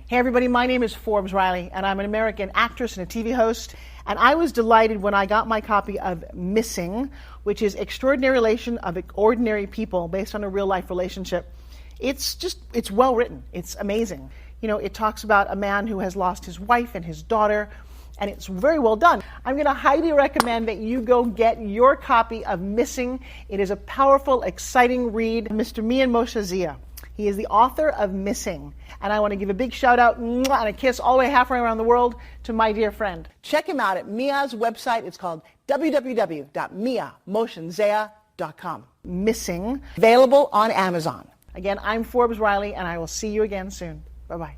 Hey everybody, my name is Forbes Riley, and I'm an American actress and a TV host. And I was delighted when I got my copy of Missing, which is Extraordinary Relation of Ordinary People based on a real life relationship. It's well written. It's amazing. You know, it talks about a man who has lost his wife and his daughter, and it's very well done. I'm going to highly recommend that you go get your copy of Missing. It is a powerful, exciting read. Mr. Mian Moshe Zia. He is the author of Missing. And I want to give a big shout out and a kiss all the way halfway around the world to my dear friend. Check him out at Mia's website. It's called www.miamotionsea.com. Missing, available on Amazon. Again, I'm Forbes Riley, and I will see you again soon. Bye-bye.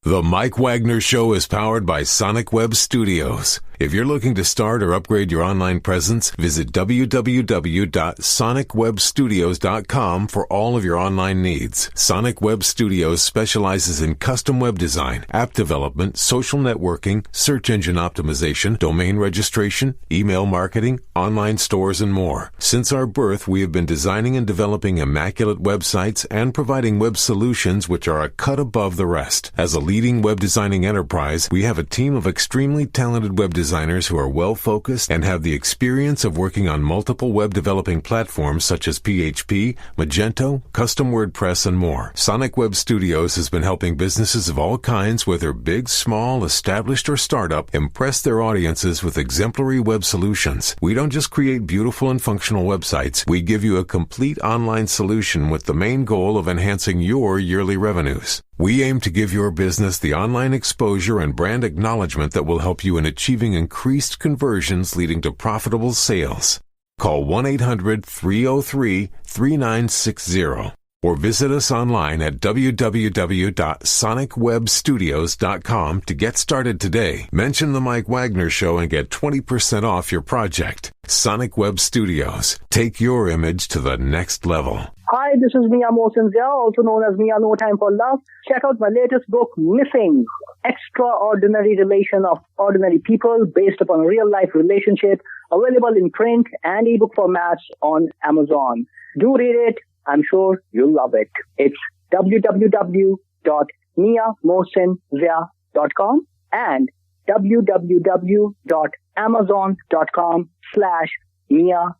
The Mike Wagner Show is powered by Sonic Web Studios. If you're looking to start or upgrade your online presence, visit www.sonicwebstudios.com for all of your online needs. Sonic Web Studios specializes in custom web design, app development, social networking, search engine optimization, domain registration, email marketing, online stores, and more. Since our birth, we have been designing and developing immaculate websites and providing web solutions which are a cut above the rest. As a leading web designing enterprise, we have a team of extremely talented web designers who are well-focused and have the experience of working on multiple web developing platforms such as PHP, Magento, custom WordPress, and more. Sonic Web Studios has been helping businesses of all kinds, whether big, small, established, or startup, impress their audiences with exemplary web solutions. We don't just create beautiful and functional websites. We give you a complete online solution with the main goal of enhancing your yearly revenues. We aim to give your business the online exposure and brand acknowledgement that will help you in achieving increased conversions leading to profitable sales. Call 1-800-303-3960 or visit us online at www.sonicwebstudios.com to get started today. Mention the Mike Wagner Show and get 20% off your project. Sonic Web Studios. Take your image to the next level. Hi, this is Mia Mosinzia, also known as Mia No Time for Love. Check out my latest book, Missing, Extraordinary Relation of Ordinary People, based upon a real-life relationship, available in print and ebook formats on Amazon. Do read it. I'm sure you'll love it. It's www.miamosinzia.com and www.amazon.com/Mia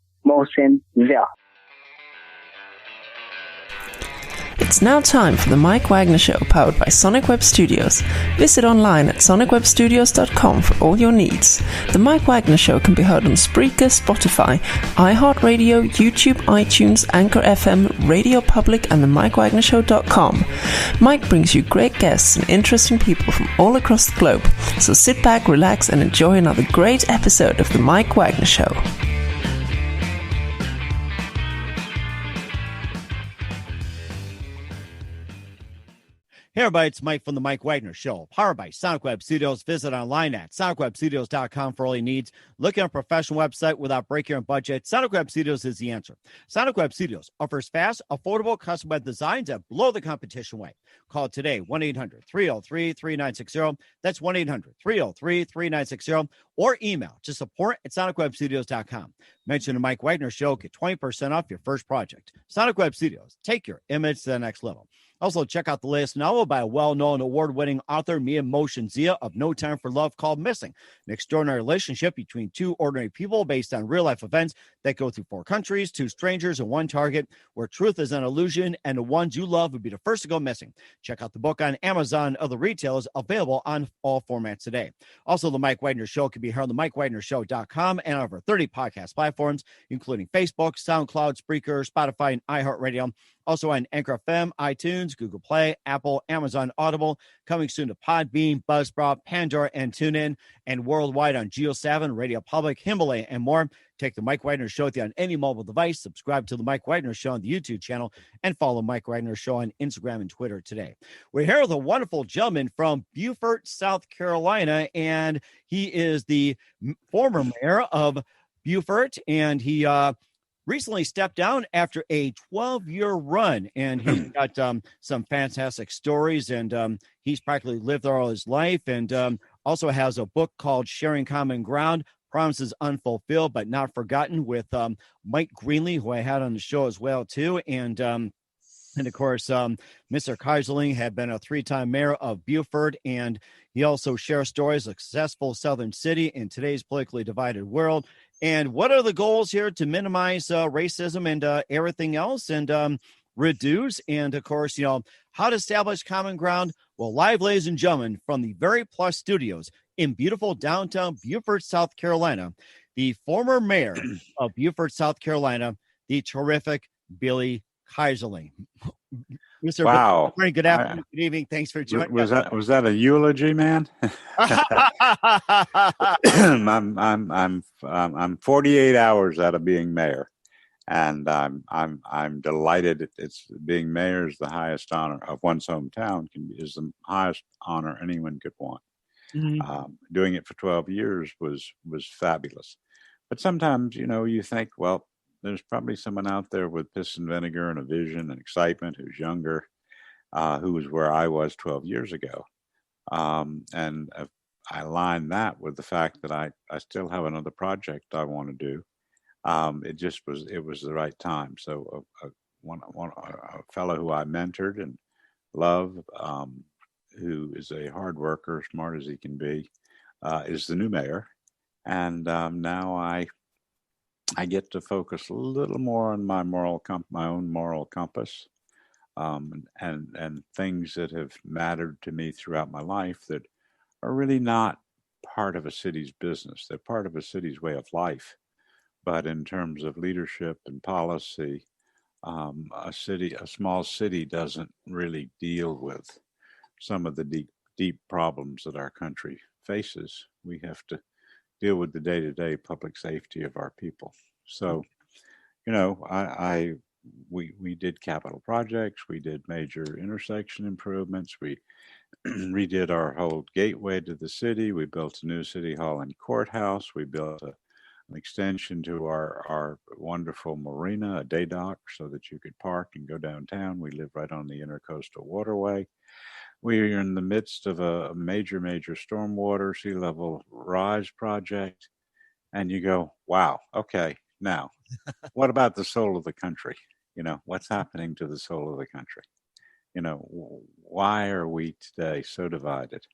It's now time for the Mike Wagner Show, powered by Sonic Web Studios. Visit online at sonicwebstudios.com for all your needs. The Mike Wagner Show can be heard on Spreaker, Spotify, iHeartRadio, YouTube, iTunes, Anchor FM, Radio Public, and the MikeWagnerShow.com. Mike brings you great guests and interesting people from all across the globe. So sit back, relax, and enjoy another great episode of the Mike Wagner Show. Hey everybody, it's Mike from the Mike Wagner Show, powered by Sonic Web Studios. Visit online at sonicwebstudios.com for all your needs. Looking at a professional website without breaking your budget? Sonic Web Studios is the answer. Sonic Web Studios offers fast, affordable, custom web designs that blow the competition away. Call today, 1-800-303-3960. That's 1-800-303-3960. Or email to support@sonicwebstudios.com. Mention the Mike Wagner Show, get 20% off your first project. Sonic Web Studios, take your image to the next level. Also, check out the latest novel by a well-known award-winning author, Mian Moshe Zia, of No Time for Love, called Missing, an extraordinary relationship between two ordinary people based on real-life events that go through 4 countries, 2 strangers, and 1 target, where truth is an illusion, and the ones you love would be the first to go missing. Check out the book on Amazon and other retailers, available on all formats today. Also, the Mike Wagner Show can be heard on the MikeWagnerShow.com and over 30 podcast platforms, including Facebook, SoundCloud, Spreaker, Spotify, and iHeartRadio. Also on Anchor FM, iTunes, Google Play, Apple, Amazon Audible, coming soon to Podbean, Buzzsprout, Pandora, and TuneIn, and worldwide on GeoSavin, Radio Public, Himalaya, and more. Take the Mike Wagner Show with you on any mobile device. Subscribe to the Mike Wagner Show on the YouTube channel, and follow Mike Wagner Show on Instagram and Twitter today. We're here with a wonderful gentleman from Beaufort, South Carolina, and he is the former mayor of Beaufort, and he recently stepped down after a 12-year run, and he's got some fantastic stories, and he's practically lived there all his life, and also has a book called Sharing Common Ground, Promises Unfulfilled But Not Forgotten, with Mike Greenlee, who I had on the show as well, too. And And of course, Mr. Keyserling had been a 3-time mayor of Beaufort, and he also shares stories of a successful Southern city in today's politically divided world. And what are the goals here to minimize racism and everything else, and reduce, and of course, how to establish common ground? Well, live, ladies and gentlemen, from the Very Plus Studios in beautiful downtown Beaufort, South Carolina, the former mayor of Beaufort, South Carolina, the terrific Billy Keyserling. Mr. Wow. Billy, good afternoon, good evening. Thanks for joining Was us. was that a eulogy, man? I'm 48 hours out of being mayor, and I'm delighted. It's being mayor is the highest honor of one's hometown is the highest honor anyone could want. Mhm. Doing it for 12 years was fabulous, but sometimes you think, well, there's probably someone out there with piss and vinegar and a vision and excitement who's younger, who was where I was 12 years ago. And I line that with the fact that I still have another project I want to do. It was the right time. So a fellow who I mentored and love, who is a hard worker, smart as he can be, is the new mayor. And now I get to focus a little more on my my own moral compass, and things that have mattered to me throughout my life that are really not part of a city's business. They're part of a city's way of life. But in terms of leadership and policy, a small city doesn't really deal with some of the deep problems that our country faces. We have to deal with the day-to-day public safety of our people. So, we did capital projects, we did major intersection improvements, we redid our whole gateway to the city, we built a new city hall and courthouse, we built an extension to our wonderful marina, a day dock, so that you could park and go downtown. We live right on the intercoastal waterway. We are in the midst of a major stormwater sea level rise project. And you go, wow, okay, now, what about the soul of the country? What's happening to the soul of the country? Why are we today so divided?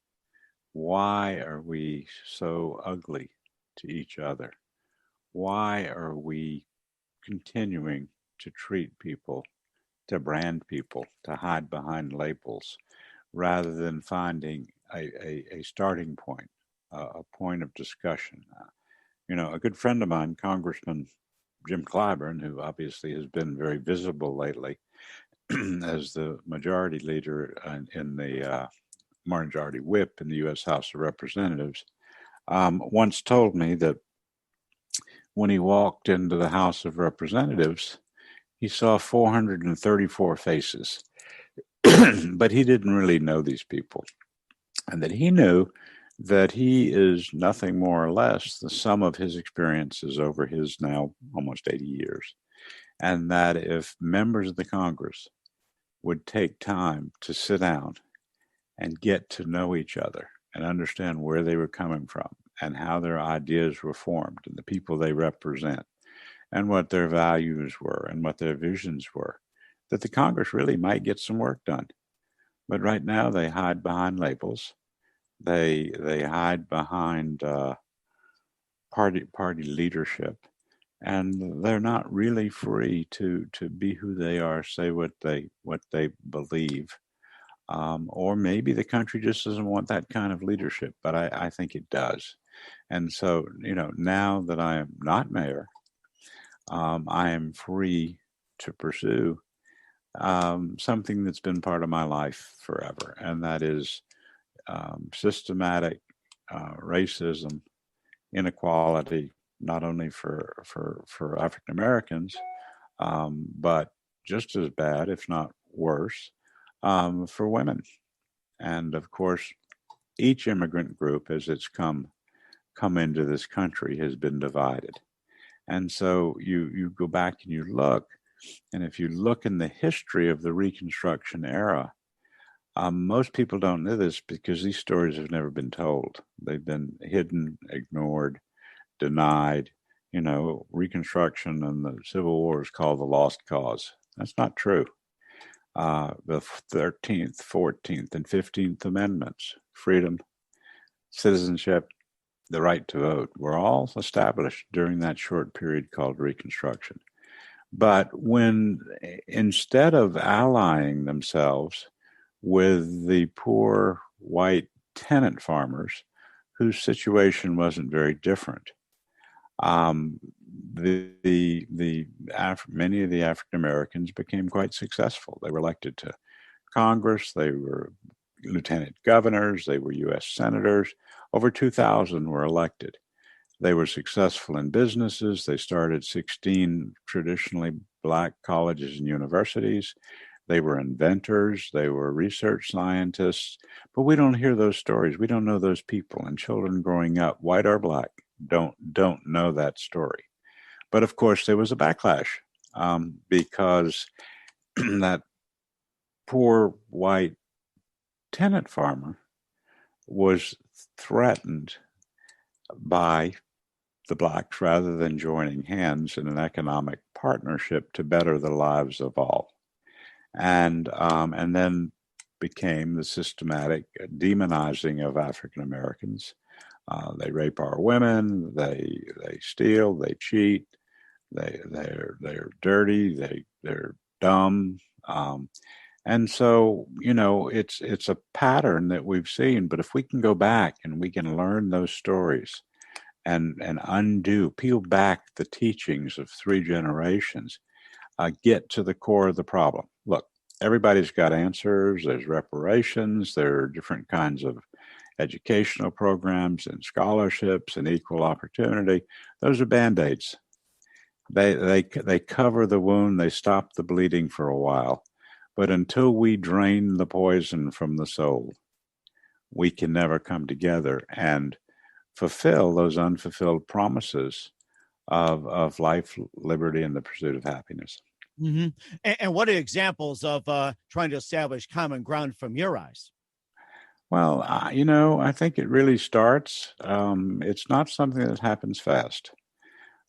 Why are we so ugly to each other? Why are we continuing to treat people, to brand people, to hide behind labels, rather than finding a starting point, a point of discussion? A good friend of mine, Congressman Jim Clyburn, who obviously has been very visible lately as the majority leader in the majority whip in the U.S. House of Representatives, once told me that when he walked into the House of Representatives, he saw 434 faces, but he didn't really know these people, and that he knew that he is nothing more or less the sum of his experiences over his now almost 80 years. And that if members of the Congress would take time to sit down and get to know each other and understand where they were coming from and how their ideas were formed and the people they represent and what their values were and what their visions were, that the Congress really might get some work done. But right now they hide behind labels. They hide behind party leadership, and they're not really free to be who they are, say what they believe, or maybe the country just doesn't want that kind of leadership. But I think it does, and so now that I am not mayor, I am free to pursue something that's been part of my life forever, and that is systematic racism, inequality, not only for African Americans, but just as bad, if not worse, for women. And of course, each immigrant group, as it's come into this country, has been divided. And so you go back and you look, and if you look in the history of the Reconstruction era, most people don't know this because these stories have never been told. They've been hidden, ignored, denied. Reconstruction and the Civil War is called the lost cause. That's not true. the 13th, 14th, and 15th Amendments, freedom, citizenship, the right to vote, were all established during that short period called Reconstruction. But when, instead of allying themselves with the poor white tenant farmers, whose situation wasn't very different, many of the African Americans became quite successful. They were elected to Congress. They were lieutenant governors. They were U.S. senators. Over 2,000 were elected. They were successful in businesses. They started 16 traditionally Black colleges and universities. They were inventors. They were research scientists. But we don't hear those stories. We don't know those people. And children growing up, white or Black, don't know that story. But of course, there was a backlash because that poor white tenant farmer was threatened by the Blacks rather than joining hands in an economic partnership to better the lives of all. And then became the systematic demonizing of African Americans. They rape our women. They steal. They cheat. They're dirty. They're dumb. And so, it's a pattern that we've seen. But if we can go back and we can learn those stories and peel back the teachings of 3 generations, get to the core of the problem. Look, everybody's got answers. There's reparations. There are different kinds of educational programs and scholarships and equal opportunity. Those are Band-Aids. They cover the wound. They stop the bleeding for a while. But until we drain the poison from the soul, we can never come together and fulfill those unfulfilled promises of life, liberty, and the pursuit of happiness. Mm-hmm. And what are examples of trying to establish common ground from your eyes? Well, I think it really starts. It's not something that happens fast.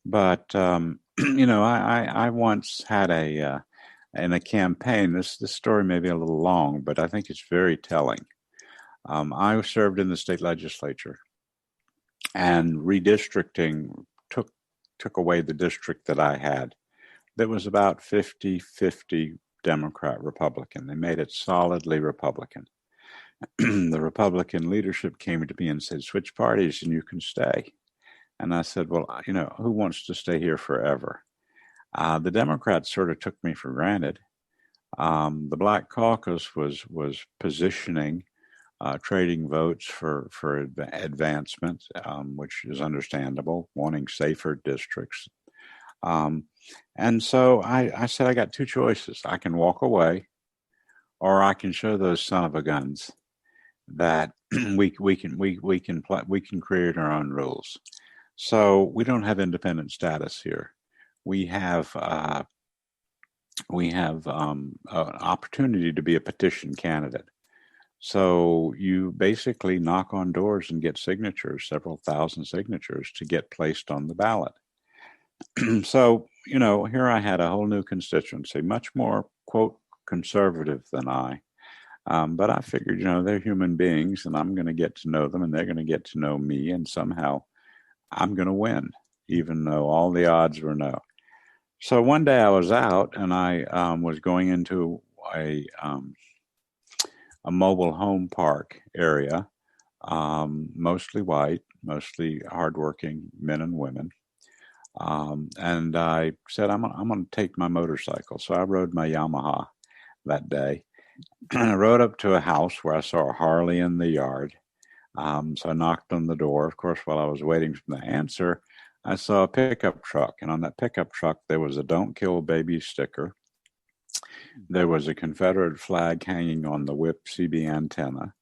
But, I once had in a campaign, this story may be a little long, but I think it's very telling. I served in the state legislature, and redistricting took away the district that I had. That was about 50-50 Democrat Republican. They made it solidly Republican. The Republican leadership came to me and said, switch parties and you can stay. And I said, well, who wants to stay here forever? The Democrats sort of took me for granted. The Black Caucus was positioning, trading votes for advancement, which is understandable, wanting safer districts. And so I said, I got 2 choices. I can walk away, or I can show those son of a guns that we can create our own rules. So we don't have independent status here. We have an opportunity to be a petition candidate. So you basically knock on doors and get signatures, several thousand signatures, to get placed on the ballot. So, here I had a whole new constituency, much more, quote, conservative than I. But I figured, they're human beings and I'm going to get to know them and they're going to get to know me, and somehow I'm going to win, even though all the odds were no. So one day I was out and I was going into a mobile home park area, mostly white, mostly hardworking men and women. And I said, I'm going to take my motorcycle. So I rode my Yamaha that day. And I rode up to a house where I saw a Harley in the yard. So I knocked on the door. Of course, while I was waiting for the answer, I saw a pickup truck. And on that pickup truck, there was a "Don't Kill Baby" sticker. There was a Confederate flag hanging on the whip CB antenna.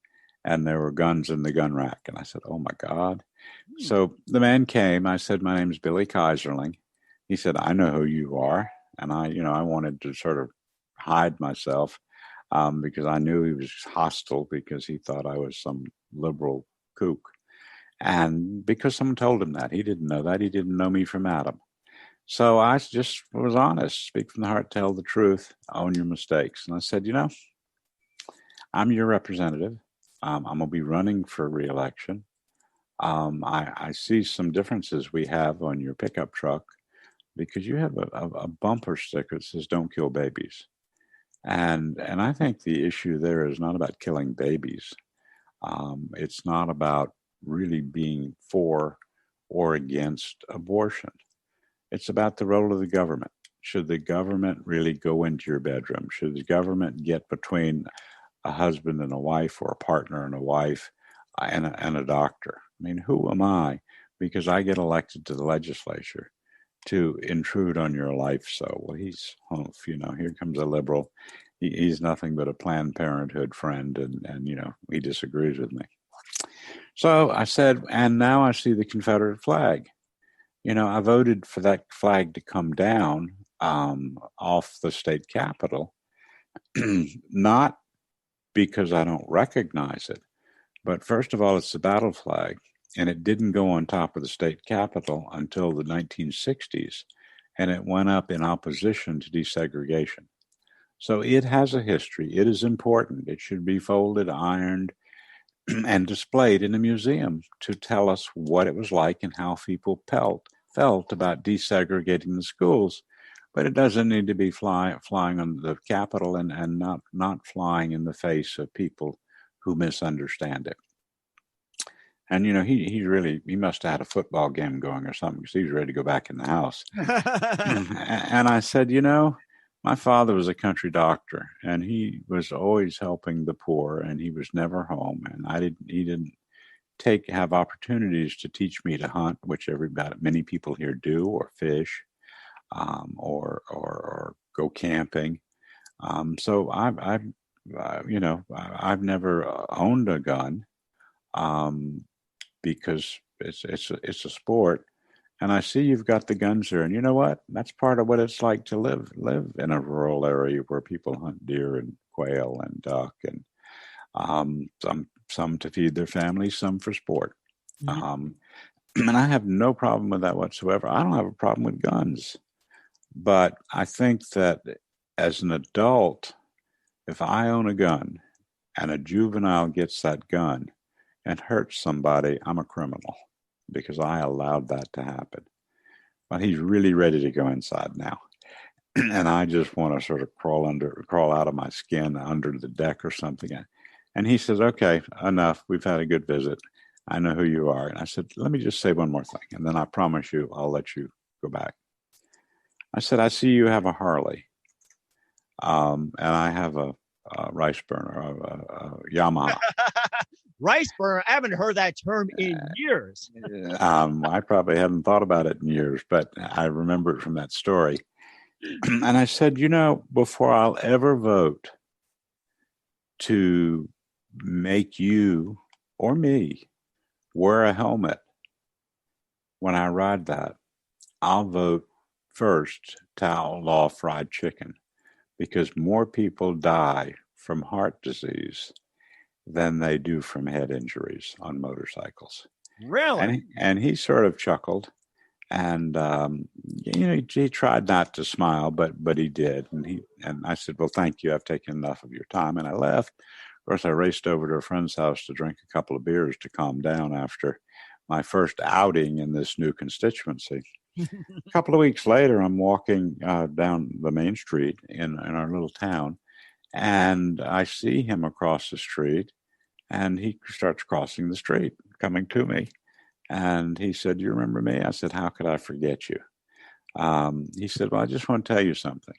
And there were guns in the gun rack. And I said, oh, my God. So the man came. I said, my name's Billy Keyserling. He said, I know who you are. And I wanted to sort of hide myself because I knew he was hostile because he thought I was some liberal kook. And because someone told him that. He didn't know that. He didn't know me from Adam. So I just was honest, speak from the heart, tell the truth, own your mistakes. And I said, I'm your representative. I'm going to be running for reelection. I see some differences we have on your pickup truck because you have a bumper sticker that says "Don't kill babies," and I think the issue there is not about killing babies. It's not about really being for or against abortion. It's about the role of the government. Should the government really go into your bedroom? Should the government get between a husband and a wife, or a partner and a wife, and a doctor? I mean, who am I? Because I get elected to the legislature to intrude on your life. So, well, here comes a liberal. He's nothing but a Planned Parenthood friend, and he disagrees with me. So I said, and now I see the Confederate flag. I voted for that flag to come down off the state capitol, not because I don't recognize it, but first of all, it's the battle flag, and it didn't go on top of the state capitol until the 1960s, and it went up in opposition to desegregation. So it has a history. It is important. It should be folded, ironed, and displayed in a museum to tell us what it was like and how people felt about desegregating the schools. But it doesn't need to be flying on the Capitol and not flying in the face of people who misunderstand it. And he must have had a football game going or something, because he was ready to go back in the house. And I said, my father was a country doctor, and he was always helping the poor, and he was never home. And he didn't have opportunities to teach me to hunt, which many people here do, or fish, or go camping. So I've never owned a gun, because it's a sport. And I see you've got the guns there, and you know what? That's part of what it's like to live in a rural area where people hunt deer and quail and duck, and some to feed their families, some for sport. Mm-hmm. And I have no problem with that whatsoever. I don't have a problem with guns, but I think that as an adult, if I own a gun and a juvenile gets that gun and hurts somebody, I'm a criminal, because I allowed that to happen. But he's really ready to go inside now. And I just want to sort of crawl out of my skin under the deck or something. And he says, okay, enough. We've had a good visit. I know who you are. And I said, let me just say one more thing, and then I promise you I'll let you go back. I said, I see you have a Harley. And I have a rice burner, a Yamaha. Rice burner? I haven't heard that term in years. I probably haven't thought about it in years, but I remember it from that story. And I said, before I'll ever vote to make you or me wear a helmet when I ride that, I'll vote first to outlaw fried chicken, because more people die from heart disease than they do from head injuries on motorcycles. Really? And he sort of chuckled, and he tried not to smile, but he did. And I said, well, thank you. I've taken enough of your time. And I left. Of course, I raced over to a friend's house to drink a couple of beers to calm down after my first outing in this new constituency. A couple of weeks later, I'm walking down the main street in our little town, and I see him across the street, and he starts crossing the street, coming to me. And he said, you remember me? I said, how could I forget you? He said, well, I just want to tell you something.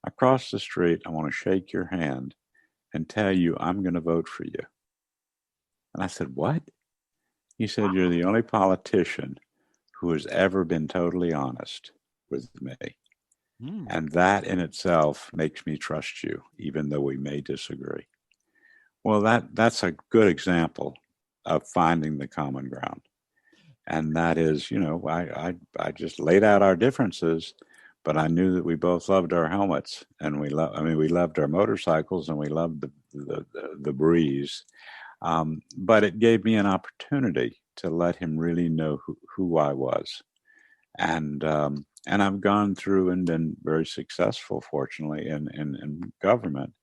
Across the street, I want to shake your hand and tell you I'm going to vote for you. And I said, what? He said, you're the only politician who has ever been totally honest with me. And that in itself makes me trust you, even though we may disagree. Well, that's a good example of finding the common ground. And that is, I just laid out our differences, but I knew that we both loved our helmets, and we loved our motorcycles, and we loved the breeze. But it gave me an opportunity to let him really know who I was. And And I've gone through and been very successful, fortunately, in government,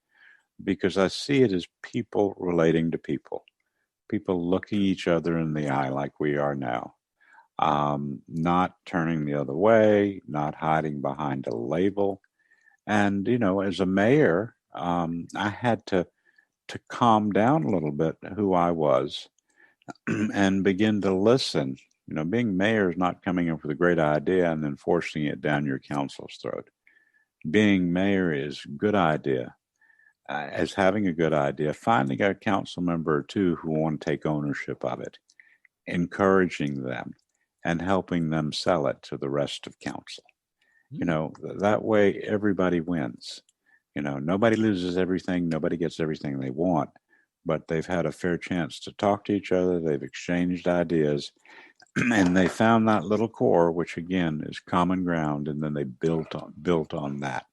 because I see it as people relating to people looking each other in the eye like we are now, not turning the other way, not hiding behind a label. And, as a mayor, I had to calm down a little bit who I was and begin to listen. Being mayor is not coming up with a great idea and then forcing it down your council's throat. Being mayor is a good idea, as having a good idea, finding a council member or two who want to take ownership of it, encouraging them, and helping them sell it to the rest of council. That way everybody wins. Nobody loses everything, nobody gets everything they want, but they've had a fair chance to talk to each other, they've exchanged ideas, and they found that little core, which again is common ground, and then they built on that.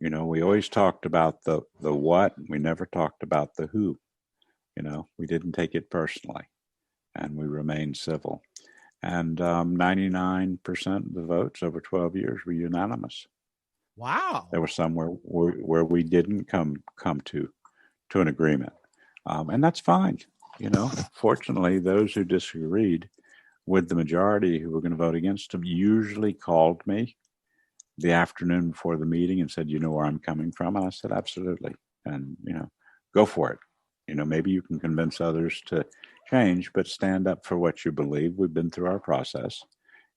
We always talked about the what, we never talked about the who. We didn't take it personally, and we remained civil. And 99% of the votes over 12 years were unanimous. Wow. There was somewhere where we didn't come to an agreement. And that's fine. Fortunately, those who disagreed with the majority who were going to vote against them usually called me the afternoon before the meeting and said, where I'm coming from? And I said, absolutely. And, go for it. Maybe you can convince others to change, but stand up for what you believe. We've been through our process.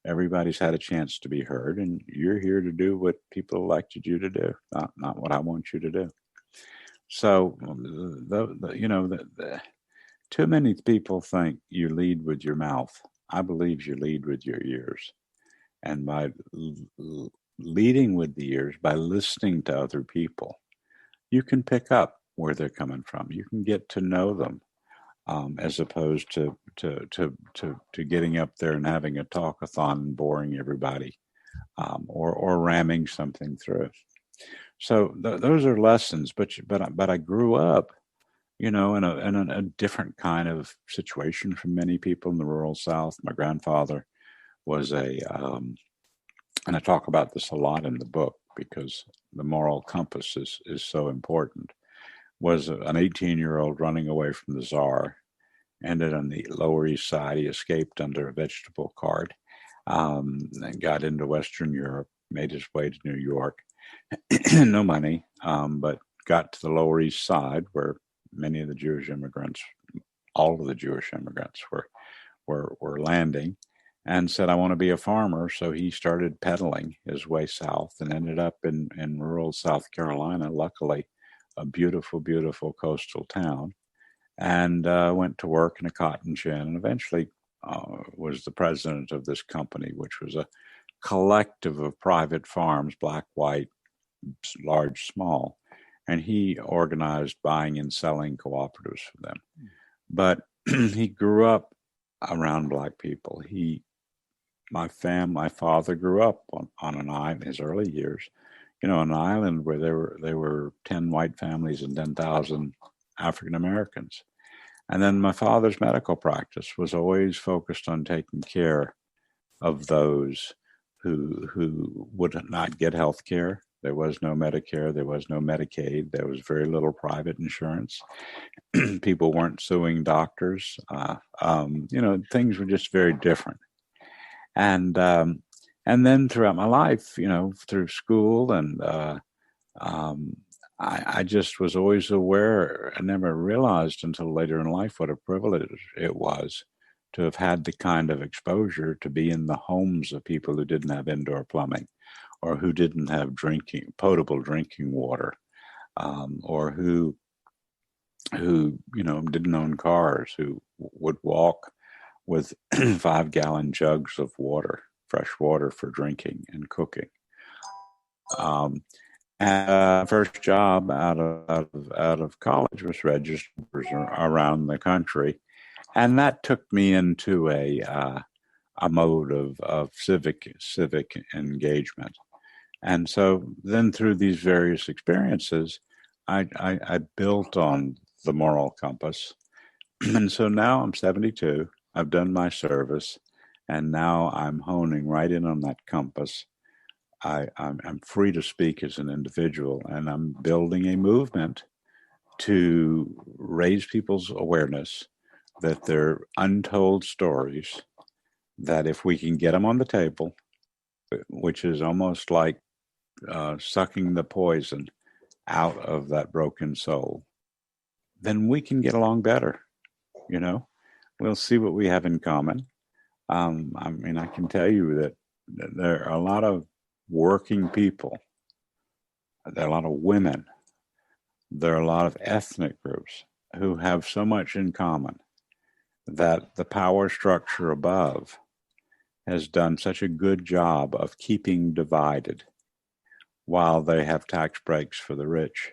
Everybody's had a chance to be heard, and you're here to do what people elected you to do, not what I want you to do. So, too many people think you lead with your mouth. I believe you lead with your ears. And by leading with the ears, by listening to other people, you can pick up where they're coming from. You can get to know them, as opposed to getting up there and having a talkathon and boring everybody, or ramming something through. So those are lessons. But I grew up, in a different kind of situation from many people in the rural South. My grandfather was and I talk about this a lot in the book because the moral compass is so important, was an 18-year-old running away from the Tsar, ended on the Lower East Side. He escaped under a vegetable cart, and got into Western Europe, made his way to New York. No money, but got to the Lower East Side where many of the Jewish immigrants, all of the Jewish immigrants were landing, and said, I want to be a farmer. So he started pedaling his way south and ended up in rural South Carolina, luckily a beautiful, beautiful coastal town, and went to work in a cotton gin, and eventually was the president of this company, which was a collective of private farms, black, white, large, small, and he organized buying and selling cooperatives for them. But he grew up around black people. My father grew up on an island in his early years, an island where there were 10 white families and 10,000 African Americans. And then my father's medical practice was always focused on taking care of those who would not get health care. There was no Medicare, there was no Medicaid, there was very little private insurance. People weren't suing doctors. Things were just very different. And then throughout my life, through school, and I just was always aware. I never realized until later in life what a privilege it was to have had the kind of exposure to be in the homes of people who didn't have indoor plumbing, or who didn't have potable drinking water, or who didn't own cars, who would walk with 5-gallon jugs of water, fresh water for drinking and cooking. And first job out of college was registers around the country, and that took me into a mode of civic engagement. And so then through these various experiences, I built on the moral compass. And so now I'm 72. I've done my service, and now I'm honing right in on that compass I'm free to speak as an individual, and I'm building a movement to raise people's awareness that they're untold stories, that if we can get them on the table, which is almost like sucking the poison out of that broken soul, then we can get along better. You know, we'll see what we have in common. I mean, I can tell you that there are a lot of working people, there are a lot of women, there are a lot of ethnic groups who have so much in common that the power structure above has done such a good job of keeping divided while they have tax breaks for the rich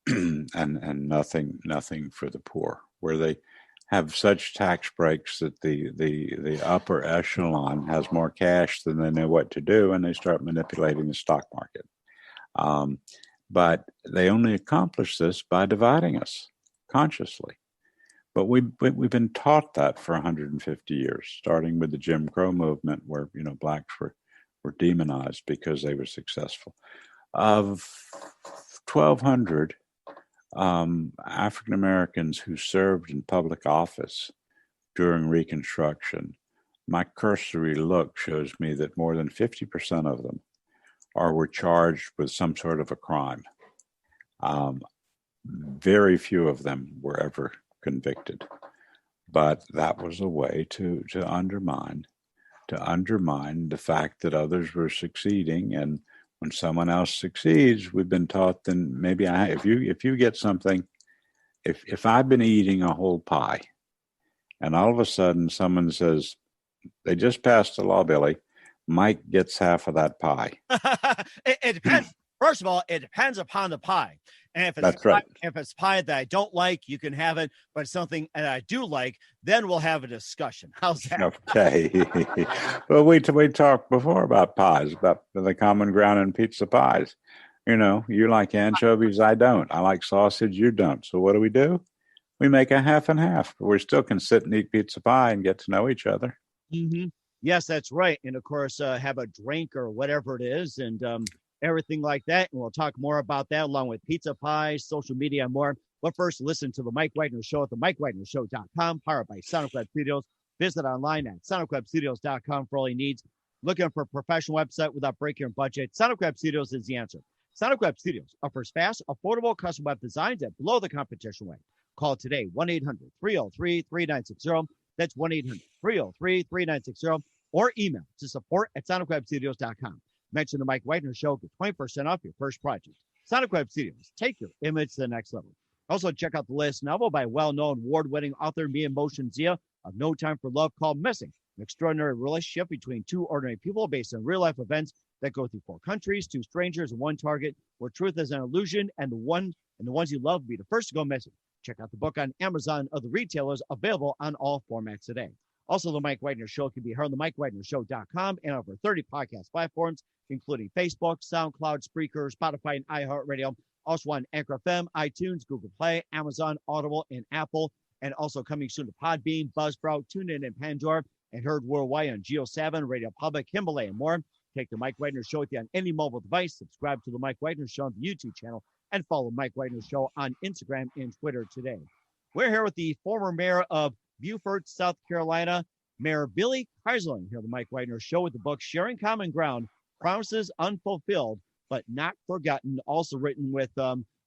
and nothing for the poor, where they have such tax breaks that the upper echelon has more cash than they know what to do, and they start manipulating the stock market. But they only accomplish this by dividing us consciously. But we've been taught that for 150 years, starting with the Jim Crow movement, where blacks were demonized because they were successful. Of 1,200 African Americans who served in public office during Reconstruction, my cursory look shows me that more than 50% of them were charged with some sort of a crime. Very few of them were ever convicted, but that was a way to undermine the fact that others were succeeding. And when someone else succeeds, we've been taught, then maybe if you get something, if I've been eating a whole pie and all of a sudden someone says, they just passed a law, Billy, Mike gets half of that pie. It depends. First of all, it depends upon the pie. And if it's That's right. If it's pie that I don't like, you can have it. But something that I do like, then we'll have a discussion. How's that? Okay. Well, we talked before about pies, about the common ground in pizza pies. You like anchovies, I don't. I like sausage, you don't. So what do? We make a half and half. But we still can sit and eat pizza pie and get to know each other. Mm-hmm. Yes, that's right. And of course, have a drink or whatever it is, and everything like that. And we'll talk more about that along with pizza pies, social media, and more. But first, listen to the Mike Wagner Show at the MikeWagnerShow.com, powered by Sonic Web Studios. Visit online at SonicWebStudios.com for all your needs. Looking for a professional website without breaking your budget? Sonic Web Studios is the answer. Sonic Web Studios offers fast, affordable custom web designs at below the competition rate. Call today, 1-800-303-3960. That's 1-800-303-3960. Or email to support@SonicWebStudios.com. Mention the Mike Wagner Show, get 20% off your first project. Sonic Web Studios, take your image to the next level. Also, check out the latest novel by well-known award-winning author Mia Motion Zia of No Time for Love, called Missing, an extraordinary relationship between two ordinary people based on real-life events that go through 4 countries, 2 strangers, and 1 target, where truth is an illusion, and the ones you love will be the first to go missing. Check out the book on Amazon or the retailers, available on all formats today. Also, the Mike Wagner Show can be heard on the MikeWagnerShow.com and over 30 podcast platforms, including Facebook, SoundCloud, Spreaker, Spotify, and iHeartRadio. Also on Anchor FM, iTunes, Google Play, Amazon, Audible, and Apple. And also coming soon to Podbean, Buzzsprout, TuneIn, and Pandora, and heard worldwide on Geo7, Radio Public, Himalaya, and more. Take the Mike Wagner Show with you on any mobile device. Subscribe to the Mike Wagner Show on the YouTube channel, and follow Mike Wagner Show on Instagram and Twitter today. We're here with the former mayor of Beaufort, South Carolina, Mayor Billy Keyserling, here on the Mike Wagner Show with the book Sharing Common Ground, Promises Unfulfilled but Not Forgotten, also written with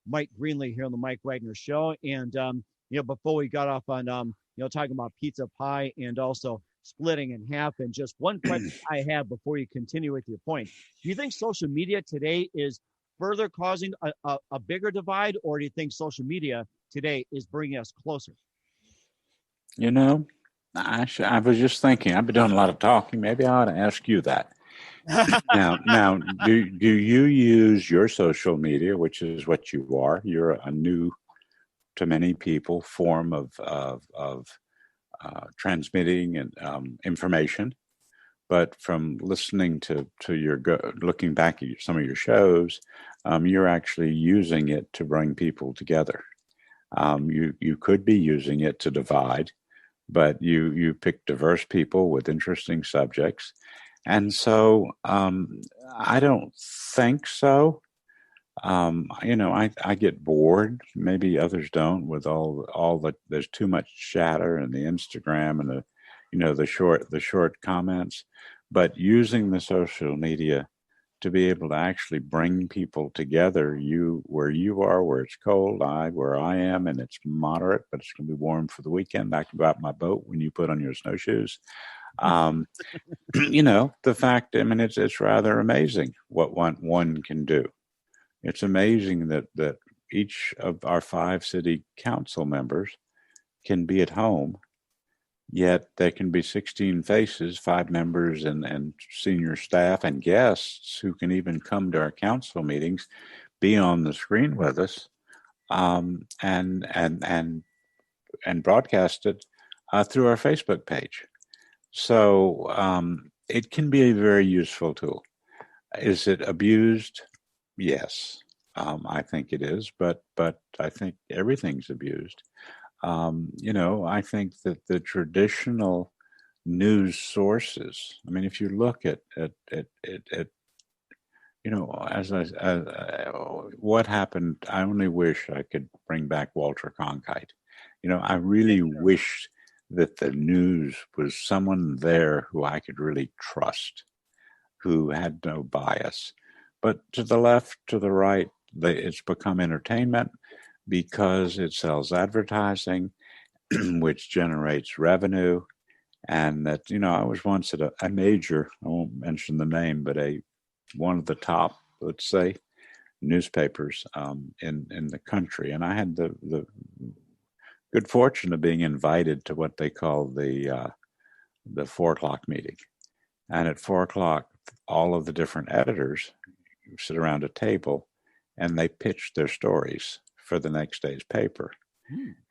Mike Greenlee here on the Mike Wagner Show. And, before we got off on, talking about pizza pie and also splitting in half, and just one question I have before you continue with your point. Do you think social media today is further causing a bigger divide, or do you think social media today is bringing us closer? I was just thinking, I've been doing a lot of talking. Maybe I ought to ask you that. Now, do you use your social media, which is what you are? You're a new, to many people, form of transmitting and information. But from listening to looking back at some of your shows, you're actually using it to bring people together. You could be using it to divide, but you pick diverse people with interesting subjects. And so I don't think so. I get bored. Maybe others don't with all the there's too much chatter and the Instagram and the short comments. But using the social media to be able to actually bring people together, where you are, where it's cold, where I am, and it's moderate, but it's going to be warm for the weekend. I can go out in my boat when you put on your snowshoes. The fact, I mean, it's rather amazing what one can do. It's amazing that each of our 5 city council members can be at home, yet there can be 16 faces, 5 members and senior staff and guests who can even come to our council meetings, be on the screen with us, and broadcast it through our Facebook page. So it can be a very useful tool. Is it abused? Yes, I think it is, but I think everything's abused. I think that the traditional news sources, I mean, if you look at what happened, I only wish I could bring back Walter Cronkite. I really wish that the news was someone there who I could really trust, who had no bias. But to the left, to the right, it's become entertainment because it sells advertising, which generates revenue. And that, I was once at a major, I won't mention the name, but one of the top, let's say, newspapers in the country. And I had the good fortune of being invited to what they call the 4:00 meeting. And at 4:00, all of the different editors sit around a table and they pitch their stories for the next day's paper.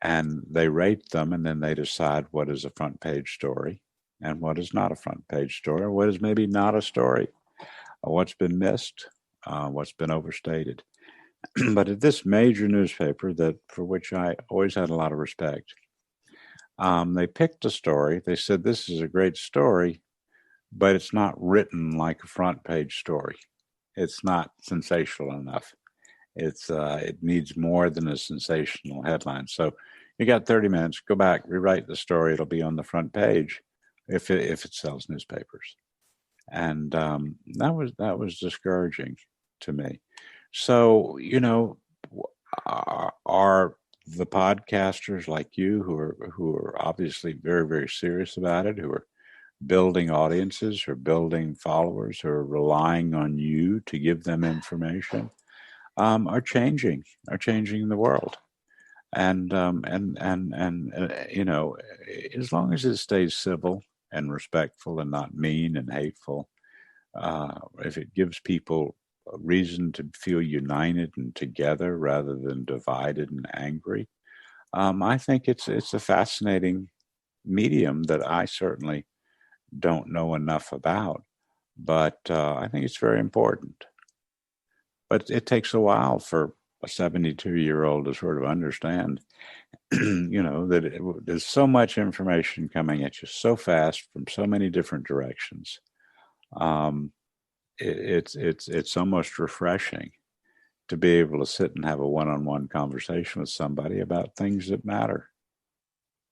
And they rate them, and then they decide what is a front page story and what is not a front page story, or what is maybe not a story, or what's been missed, what's been overstated. But at this major newspaper, for which I always had a lot of respect, they picked a story. They said, this is a great story, but it's not written like a front page story. It's not sensational enough. It needs more than a sensational headline. So you got 30 minutes, go back, rewrite the story. It'll be on the front page if it sells newspapers. And that was discouraging to me. So, are the podcasters like you who are obviously very, very serious about it, who are building audiences, who are building followers, who are relying on you to give them information, are changing the world. And as long as it stays civil and respectful and not mean and hateful, if it gives people a reason to feel united and together rather than divided and angry, I think it's a fascinating medium that I certainly don't know enough about, but I think it's very important. But it takes a while for a 72-year-old to sort of understand, that there's so much information coming at you so fast from so many different directions. It's almost refreshing to be able to sit and have a one-on-one conversation with somebody about things that matter.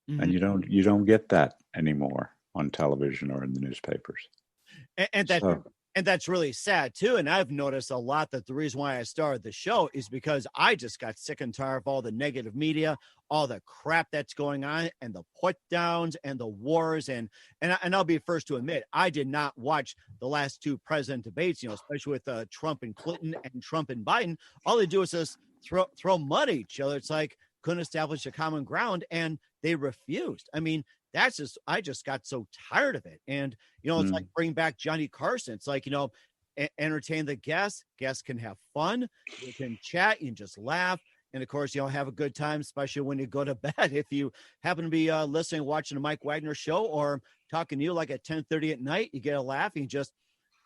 Mm-hmm. And you don't get that anymore on television or in the newspapers. And that's really sad too. And I've noticed a lot that the reason why I started the show is because I just got sick and tired of all the negative media, all the crap that's going on, and the put downs and the wars. And I'll be first to admit, I did not watch the last 2 president debates, especially with Trump and Clinton and Trump and Biden. All they do is just throw mud at each other. It's like couldn't establish a common ground, and they refused. I mean, I just got so tired of it. And, it's like bring back Johnny Carson. It's like, entertain the guests. Guests can have fun. You can chat. You can just laugh. And, of course, have a good time, especially when you go to bed. If you happen to be listening, watching the Mike Wagner show or talking to you like at 10:30 at night, you get a laugh and you just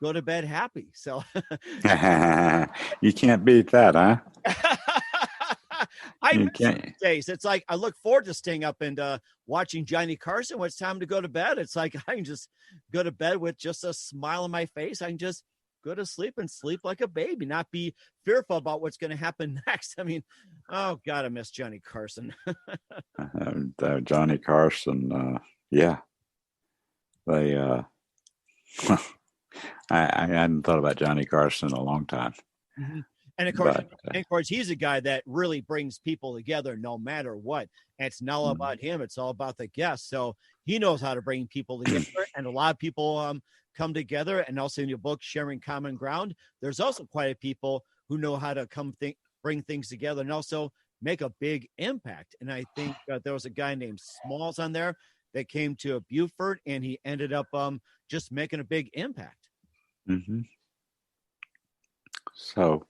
go to bed happy. So you can't beat that, huh? I You miss can't. those days. It's like I look forward to staying up and watching Johnny Carson when it's time to go to bed. It's like I can just go to bed with just a smile on my face. I can just go to sleep and sleep like a baby, not be fearful about what's going to happen next. I mean, oh God, I miss Johnny Carson. Johnny Carson, yeah, they. I hadn't thought about Johnny Carson in a long time. Mm-hmm. And But of course, he's a guy that really brings people together no matter what. And it's not all about him; it's all about the guests. So he knows how to bring people together, and a lot of people come together. And also in your book, Sharing Common Ground, there's also quite a people who know how to bring things together, and also make a big impact. And I think there was a guy named Smalls on there that came to Beaufort, and he ended up just making a big impact. Mm-hmm. So,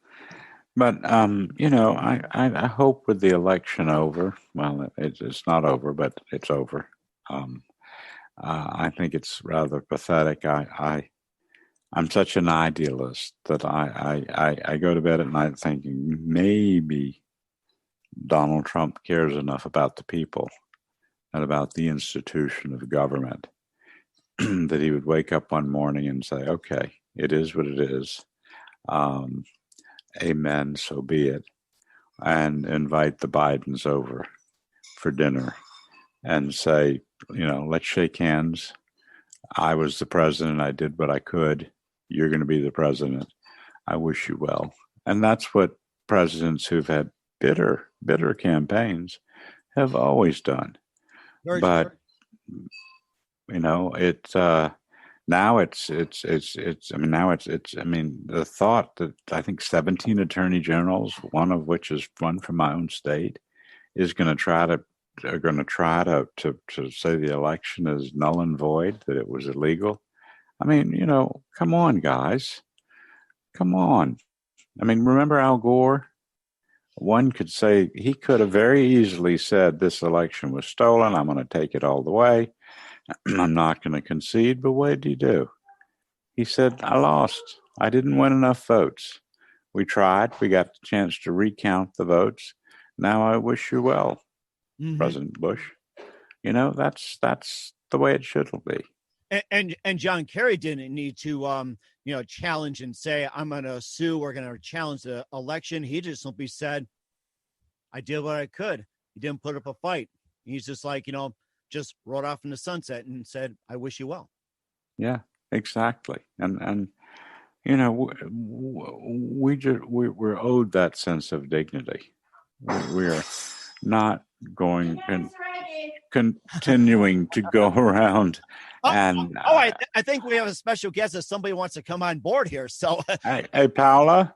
but I hope with the election over. Well, it's not over, but it's over. I think it's rather pathetic. I'm such an idealist that I go to bed at night thinking maybe Donald Trump cares enough about the people and about the institution of government that he would wake up one morning and say, okay, it is what it is. Amen, so be it. And invite the Bidens over for dinner and say, let's shake hands. I was the president. I did what I could. You're going to be the president. I wish you well. And that's what presidents who've had bitter campaigns have always done. But now it's the thought that I think 17 attorney generals, one of which is one from my own state, is going to try to say the election is null and void, that it was illegal. I mean, come on, guys. Come on. I mean, remember Al Gore? One could say he could have very easily said this election was stolen. I'm going to take it all the way. I'm not going to concede. But what did he do? He said, I lost. I didn't win enough votes. We tried. We got the chance to recount the votes. Now I wish you well, President Bush. That's the way it should be. And John Kerry didn't need to challenge and say, I'm going to sue. We're going to challenge the election. He just simply said, I did what I could. He didn't put up a fight. He's just like, just rode off in the sunset and said, I wish you well. Yeah, exactly. And we're owed that sense of dignity. We're not going and continuing to go around. I think we have a special guest that somebody wants to come on board here. So, hey, Paula,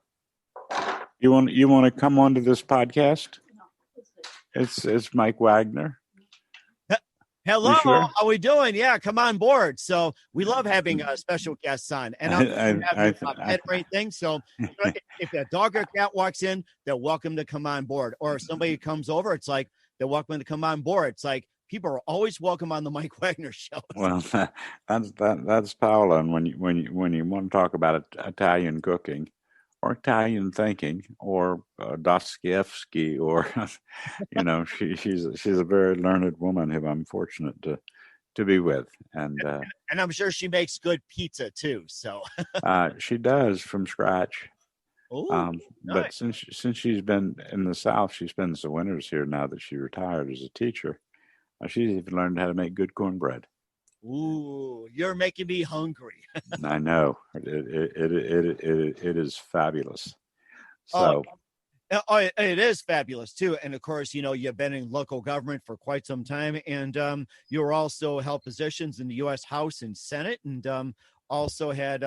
you want to come onto this podcast? It's Mike Wagner. Hello, sure? How we doing? Yeah, come on board. So we love having special guests on, and I'm have your pet or anything. So if a dog or cat walks in, they're welcome to come on board. Or if somebody comes over, it's like they're welcome to come on board. It's like people are always welcome on the Mike Wagner Show. Well, that's Paula. And when you want to talk about Italian cooking, or Italian thinking, or Dostoevsky, or she's a very learned woman who I'm fortunate to be with, and I'm sure she makes good pizza too. So she does from scratch. Ooh, nice. But since she's been in the South, she spends the winters here now that she retired as a teacher. She's even learned how to make good cornbread. Ooh, you're making me hungry. I know it is fabulous. So, it is fabulous too. And of course, you've been in local government for quite some time, and you were also held positions in the U.S. House and Senate, and also had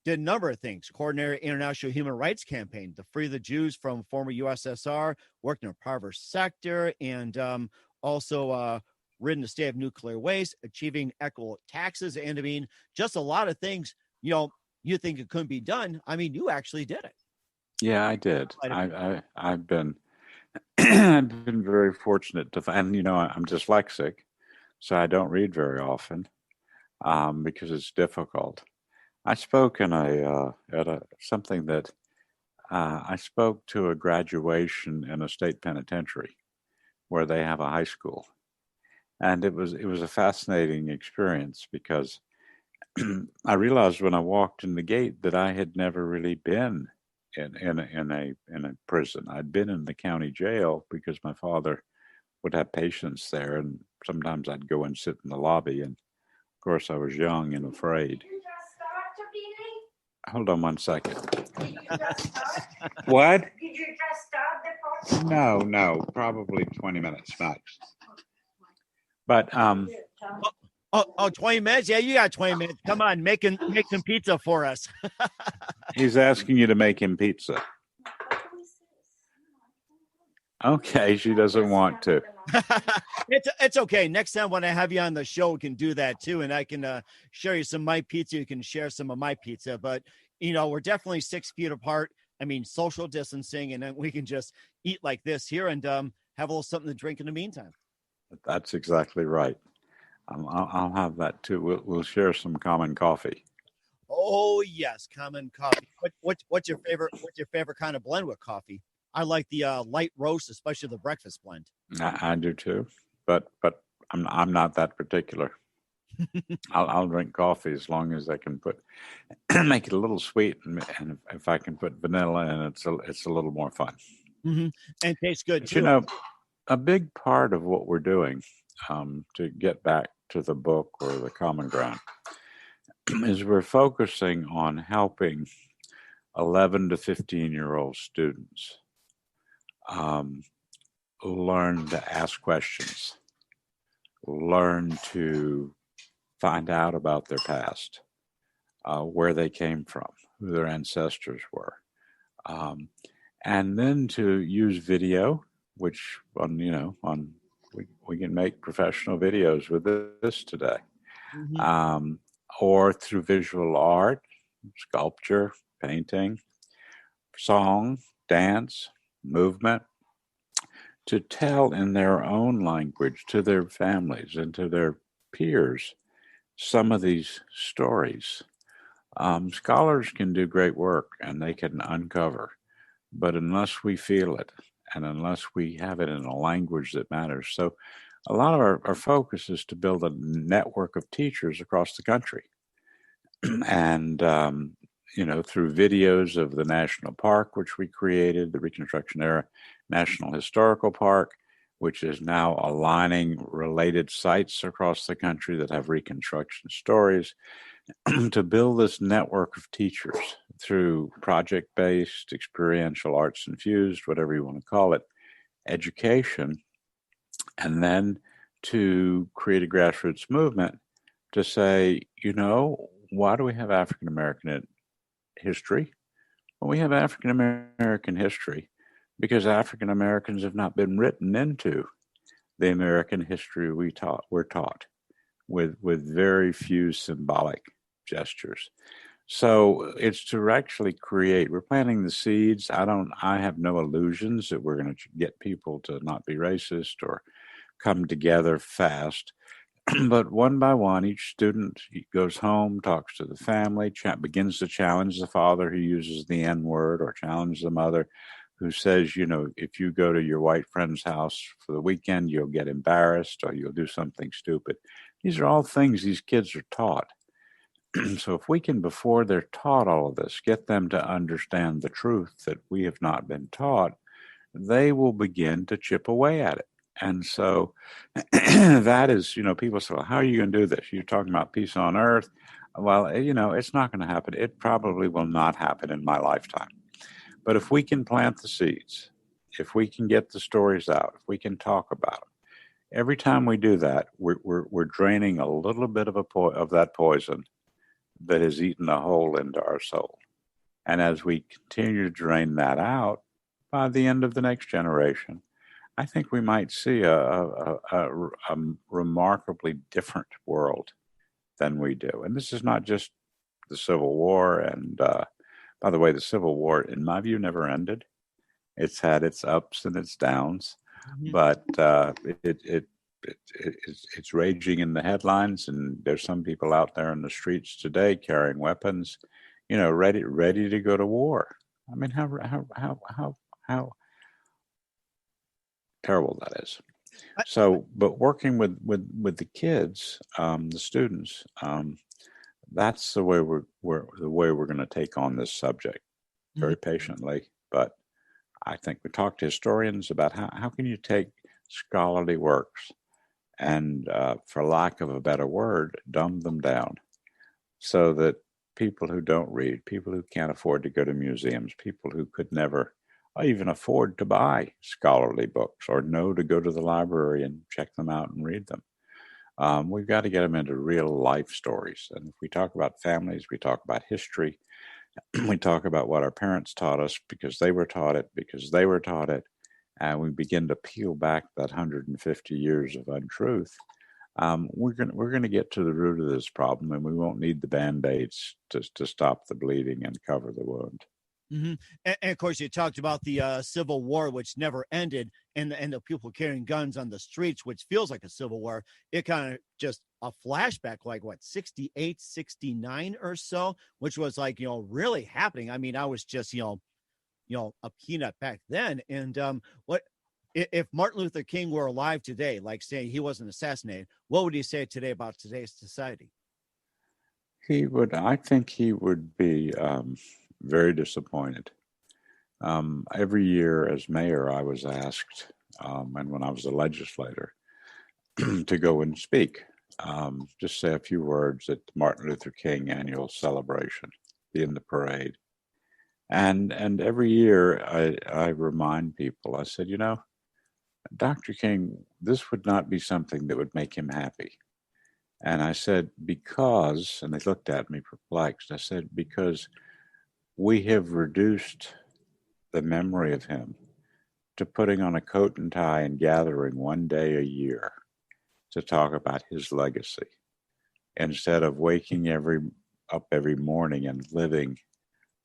did a number of things: coordinated international human rights campaign to free the Jews from former USSR, worked in the impoverished sector, and also ridden the state of nuclear waste, achieving equitable taxes, and just a lot of things, you think it couldn't be done. I mean, you actually did it. Yeah, I did. I've been I've been very fortunate to find, I'm dyslexic, so I don't read very often because it's difficult. I spoke in something that I spoke to a graduation in a state penitentiary where they have a high school. And it was a fascinating experience because I realized when I walked in the gate that I had never really been in a prison. I'd been in the county jail because my father would have patients there, and sometimes I'd go and sit in the lobby. And of course, I was young and afraid. Hold on one second. What? Did you just start the podcast? No, probably 20 minutes max. But 20 minutes? Yeah, you got 20 minutes. Come on, make some pizza for us. He's asking you to make him pizza. Okay, she doesn't want to. It's okay. Next time when I have you on the show, we can do that too, and I can show you some of my pizza. You can share some of my pizza, but we're definitely 6 feet apart. I mean, social distancing, and then we can just eat like this here and have a little something to drink in the meantime. That's exactly right. I'll have that too. We'll share some common coffee. Oh yes, common coffee. What's your favorite? What's your favorite kind of blend with coffee? I like the light roast, especially the breakfast blend. I do too, but I'm not that particular. I'll drink coffee as long as I can make it a little sweet, and if I can put vanilla in, it's a little more fun. Mm-hmm. And it tastes good But, too. a big part of what we're doing to get back to the book or the common ground is we're focusing on helping 11 to 15-year-old students learn to ask questions, learn to find out about their past, where they came from, who their ancestors were, and then to use video, which we can make professional videos with this today, or through visual art, sculpture, painting, song, dance, movement, to tell in their own language to their families and to their peers some of these stories. Scholars can do great work and they can uncover, but unless we feel it and unless we have it in a language that matters. So a lot of our focus is to build a network of teachers across the country. And, through videos of the national park, which we created, the Reconstruction Era National Historical Park, which is now aligning related sites across the country that have Reconstruction stories, to build this network of teachers through project-based, experiential, arts infused, whatever you want to call it, education, and then to create a grassroots movement to say, why do we have African American history? Well, we have African American history because African Americans have not been written into the American history we're taught with very few symbolic gestures. So it's to actually we're planting the seeds. I have no illusions that we're going to get people to not be racist or come together fast. But one by one, each student goes home, talks to the family, begins to challenge the father who uses the N-word, or challenge the mother who says, if you go to your white friend's house for the weekend, you'll get embarrassed or you'll do something stupid. These are all things these kids are taught. So if we can, before they're taught all of this, get them to understand the truth that we have not been taught, they will begin to chip away at it. And so that is, people say, well, how are you going to do this? You're talking about peace on earth. Well, it's not going to happen. It probably will not happen in my lifetime. But if we can plant the seeds, if we can get the stories out, if we can talk about them, every time we do that, we're draining a little bit of that poison that has eaten a hole into our soul. And as we continue to drain that out, by the end of the next generation, I think we might see a remarkably different world than we do. And this is not just the Civil War. And by the way, the Civil War, in my view, never ended. It's had its ups and its downs, but it's raging in the headlines. And there's some people out there in the streets today carrying weapons, ready to go to war. I mean, how terrible that is. So, but working with the kids, the students, that's the way we're going to take on this subject very patiently. But I think we talk to historians about how can you take scholarly works and, for lack of a better word, dumb them down so that people who don't read, people who can't afford to go to museums, people who could never even afford to buy scholarly books or know to go to the library and check them out and read them. We've got to get them into real life stories. And if we talk about families, we talk about history, we talk about what our parents taught us because they were taught it, and we begin to peel back that 150 years of untruth. We're going to get to the root of this problem, and we won't need the Band-Aids to stop the bleeding and cover the wound. Mm-hmm. And of course, you talked about the Civil War, which never ended, and the people carrying guns on the streets, which feels like a civil war. It kind of just a flashback, like what, 68, 69 or so, which was like, really happening. I mean, I was just, a peanut back then. And what if Martin Luther King were alive today, like saying he wasn't assassinated, what would he say today about today's society? I think he would be very disappointed. Every year as mayor, I was asked, and when I was a legislator, to go and speak, just say a few words at the Martin Luther King annual celebration, be in the parade. And every year I remind people, I said, Dr. King, this would not be something that would make him happy. And I said, because, and they looked at me perplexed, I said, because we have reduced the memory of him to putting on a coat and tie and gathering one day a year to talk about his legacy, instead of waking up every morning and living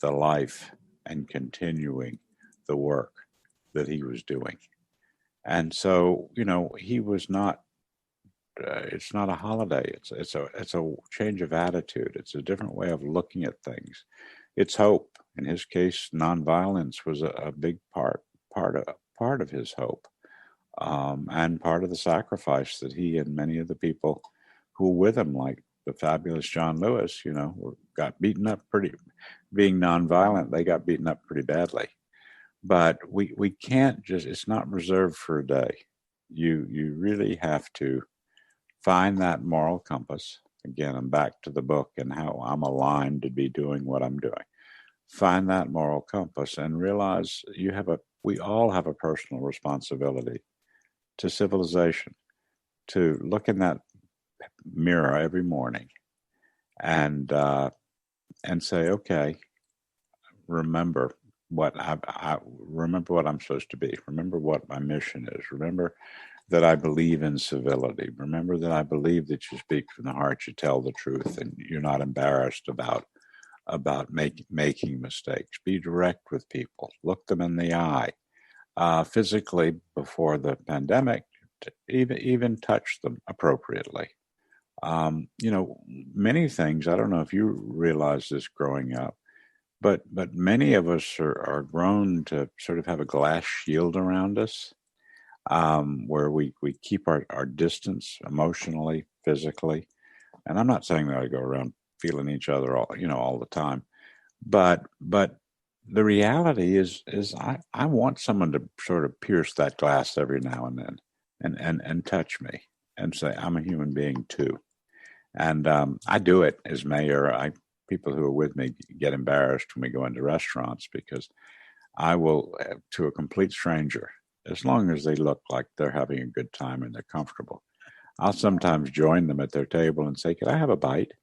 the life and continuing the work that he was doing. And so, he was not, it's not a holiday. It's a change of attitude. It's a different way of looking at things. It's hope. In his case, nonviolence was a big part of his hope, and part of the sacrifice that he and many of the people who were with him, like the fabulous John Lewis, got beaten up being nonviolent, they got beaten up pretty badly. But we can't it's not reserved for a day. You really have to find that moral compass. Again, I'm back to the book and how I'm aligned to be doing what I'm doing. Find that moral compass and realize we all have a personal responsibility to civilization, to look in that mirror every morning and say, okay, remember what remember what I'm supposed to be. Remember what my mission is. Remember that I believe in civility. Remember that I believe that you speak from the heart, you tell the truth, and you're not embarrassed about making mistakes. Be direct with people. Look them in the eye. Physically, before the pandemic, even touch them appropriately. Many things, I don't know if you realize this growing up, but many of us are grown to sort of have a glass shield around us, where we keep our distance emotionally, physically. And I'm not saying that I go around feeling each other all the time, but the reality is I want someone to sort of pierce that glass every now and then and touch me and say, I'm a human being too. And I do it as mayor. People who are with me get embarrassed when we go into restaurants, because I will, to a complete stranger, as long as they look like they're having a good time and they're comfortable, I'll sometimes join them at their table and say, "Can I have a bite?"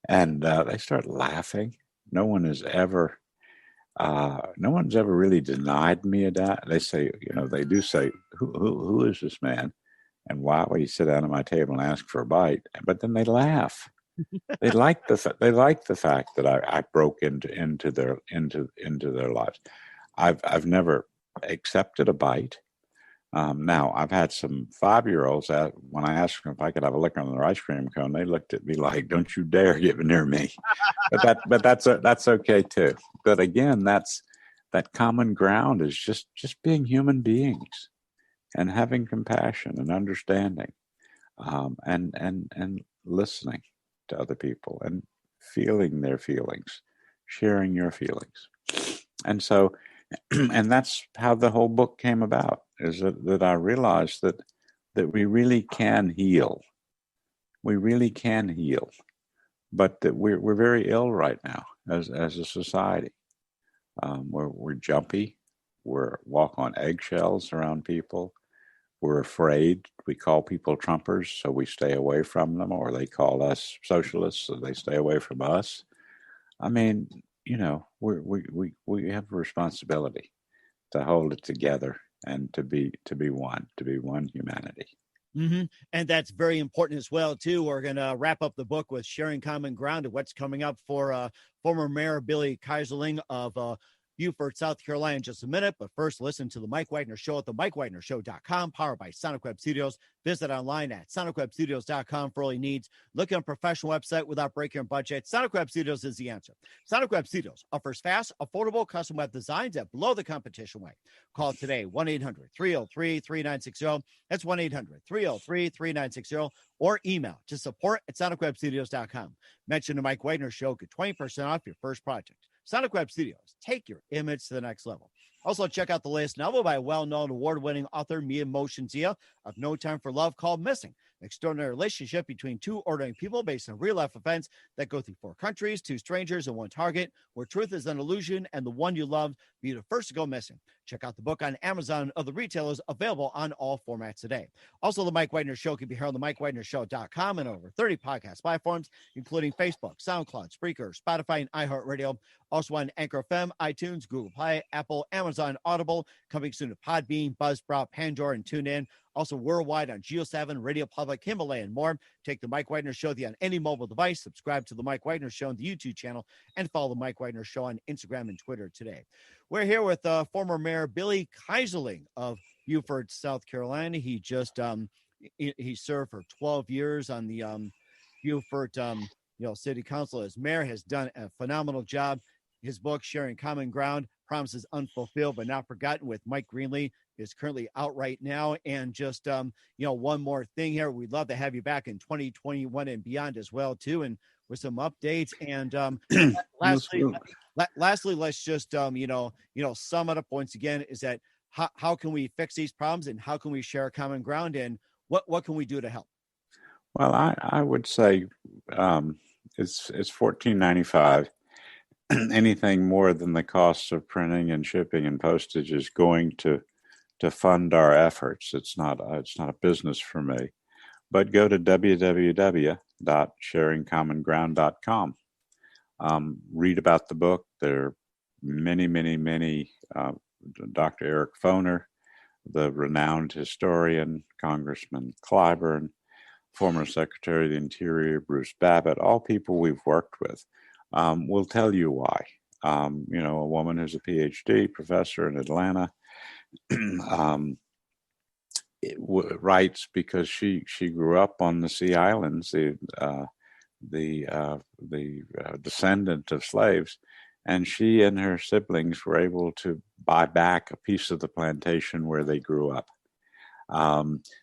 And they start laughing. No one's ever really denied me a that. They say, they do say, who is this man? And why would he sit down at my table and ask for a bite? But then they laugh. They like the fact that I broke into their lives. I've never accepted a bite. Now, I've had some 5-year-olds when I asked them if I could have a lick on their ice cream cone, they looked at me like, "Don't you dare get near me." But that's okay too. But again, that's that common ground is just being human beings and having compassion and understanding, and listening to other people and feeling their feelings, sharing your feelings. And so, and that's how the whole book came about, is that I realized that we really can heal. We really can heal, but that we're very ill right now as a society. We're jumpy. We're walk on eggshells around people. We're afraid. We call people Trumpers, so we stay away from them, or they call us socialists, so they stay away from us. I mean, we have a responsibility to hold it together and to be one humanity. Mm-hmm. And that's very important as well, too. We're going to wrap up the book with sharing common ground and what's coming up for former Mayor Billy Keyserling of Beaufort, South Carolina in just a minute. But first, listen to the Mike Wagner Show at themikewagnershow.com, powered by Sonic Web Studios. Visit online at sonicwebstudios.com for all your needs. Look at a professional website without breaking your budget. Sonic Web Studios is the answer. Sonic Web Studios offers fast, affordable custom web designs at below the competition rate. Call today, 1-800-303-3960. That's 1-800-303-3960. Or email to support@sonicwebstudios.com. Mention the Mike Wagner Show, get 20% off your first project. Sonic Web Studios, take your image to the next level. Also, check out the latest novel by well-known award-winning author Mia Moshenzia of No Time for Love, called Missing, an extraordinary relationship between two ordinary people based on real-life events that go through 4 countries, 2 strangers, and 1 target, where truth is an illusion and the one you love be the first to go missing. Check out the book on Amazon and other retailers, available on all formats today. Also, the Mike Wagner Show can be heard on themikewagnershow.com and over 30 podcast platforms, including Facebook, SoundCloud, Spreaker, Spotify, and iHeartRadio. Also on Anchor FM, iTunes, Google Play, Apple, Amazon, Audible, coming soon to Podbean, Buzzsprout, Pandora, and TuneIn. Also worldwide on Geo7, Radio Public, Himalaya, and more. Take the Mike Wagner Show on any mobile device. Subscribe to the Mike Wagner Show on the YouTube channel, and follow the Mike Wagner Show on Instagram and Twitter today. We're here with former Mayor Billy Keyserling of Beaufort, South Carolina. He just he served for 12 years on the Beaufort City Council as mayor. Has done a phenomenal job. His book, Sharing Common Ground, Promises Unfulfilled But Not Forgotten, with Mike Greenlee, is currently out right now. And just, one more thing here. We'd love to have you back in 2021 and beyond as well, too, and with some updates. And lastly, let's just, sum it up once again, is that how can we fix these problems, and how can we share common ground, and what can we do to help? Well, I would say it's $14.95. Anything more than the cost of printing and shipping and postage is going to fund our efforts. It's not a business for me. But go to www.sharingcommonground.com. Read about the book. There are many. Dr. Eric Foner, the renowned historian, Congressman Clyburn, former Secretary of the Interior Bruce Babbitt, all people we've worked with. Will tell you why. A woman who's a PhD professor in Atlanta writes because she grew up on the Sea Islands, the descendant of slaves, and she and her siblings were able to buy back a piece of the plantation where they grew up.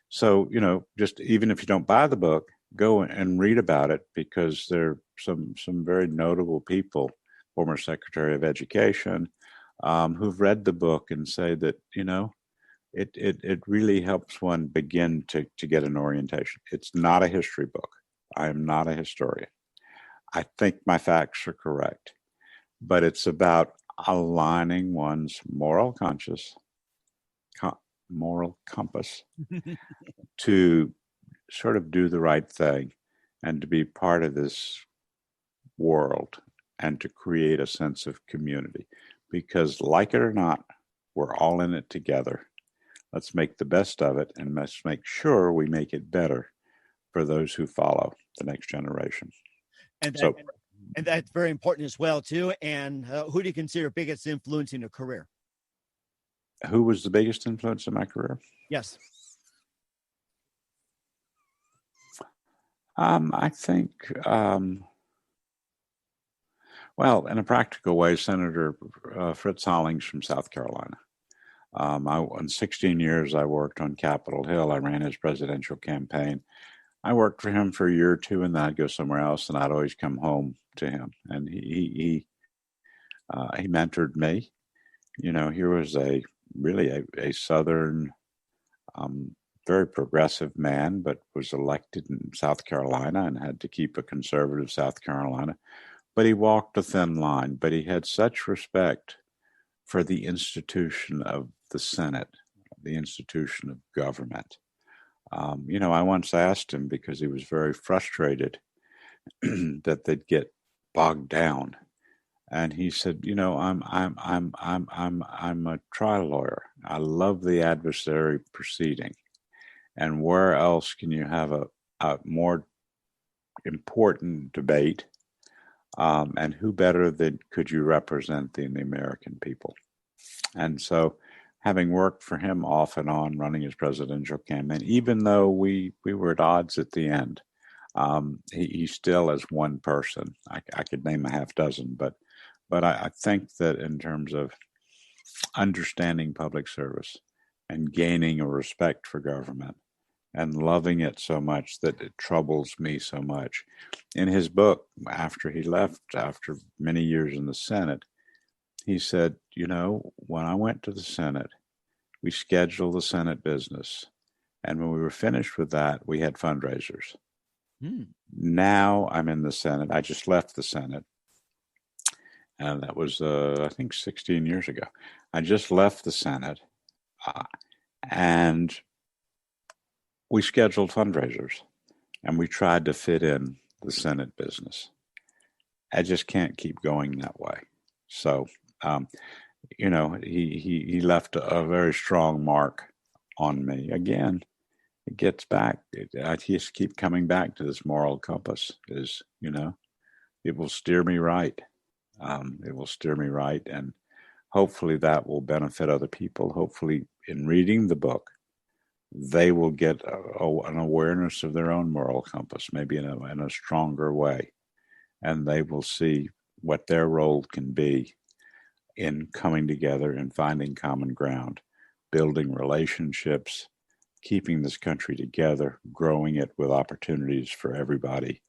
So just even if you don't buy the book, go and read about it, because there are some very notable people, former Secretary of Education, who've read the book and say that, it really helps one begin to get an orientation. It's not a history book. I am not a historian. I think my facts are correct, but it's about aligning one's moral compass to sort of do the right thing and to be part of this world and to create a sense of community, because like it or not, we're all in it together. Let's make the best of it, and let's make sure we make it better for those who follow, the next generation. And that's very important as well, too. And who do you consider biggest influence in your career? Who was the biggest influence in my career? Yes. I think, Well, in a practical way, Senator Fritz Hollings from South Carolina. In 16 years, I worked on Capitol Hill. I ran his presidential campaign. I worked for him for a year or two, and then I'd go somewhere else, and I'd always come home to him. And he mentored me. You know, he was really a Southern, very progressive man, but was elected in South Carolina and had to keep a conservative South Carolina. But he walked a thin line, but he had such respect for the institution of the Senate, the institution of government. You know, I once asked him, because he was very frustrated that they'd get bogged down, and he said, "You know, I'm a trial lawyer. I love the adversary proceeding, and where else can you have a more important debate? And who better than could you represent than the American people?" And so, having worked for him off and on running his presidential campaign, even though we were at odds at the end, he still as one person. I could name a half dozen, but I think that in terms of understanding public service and gaining a respect for government and loving it so much that it troubles me so much. In his book, after he left, after many years in the Senate, he said, you know, when I went to the Senate, we scheduled the Senate business. And when we were finished with that, we had fundraisers. Now I'm in the Senate. I just left the Senate. And that was, I think, 16 years ago. I just left the Senate. And we scheduled fundraisers. And we tried to fit in the Senate business. I just can't keep going that way. So, you know, he left a very strong mark on me. Again, it gets back. I just keep coming back to this moral compass. Is, you know, it will steer me right. It will steer me right, and hopefully that will benefit other people. Hopefully, in reading the book, they will get an awareness of their own moral compass, maybe in a stronger way, and they will see what their role can be in coming together and finding common ground, building relationships, keeping this country together, growing it with opportunities for everybody,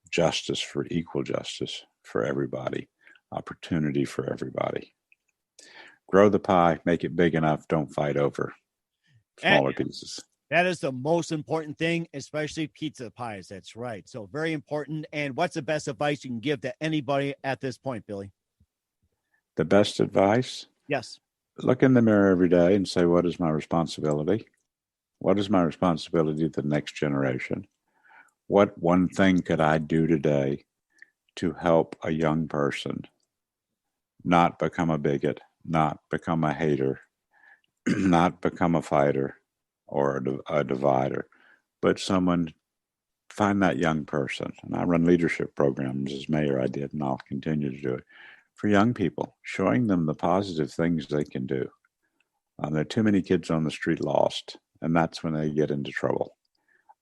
justice for equal justice for everybody, opportunity for everybody. Grow the pie, make it big enough, don't fight over smaller pieces. That is the most important thing, especially pizza pies. That's right. So very important. And what's the best advice you can give to anybody at this point, Billy? The best advice? Yes. Look in the mirror every day and say, what is my responsibility? What is my responsibility to the next generation? What one thing could I do today to help a young person not become a bigot, not become a hater, not become a fighter or a divider, but someone find that young person. And I run leadership programs as mayor. I did, and I'll continue to do it for young people, showing them the positive things they can do. There are too many kids on the street lost, and that's when they get into trouble.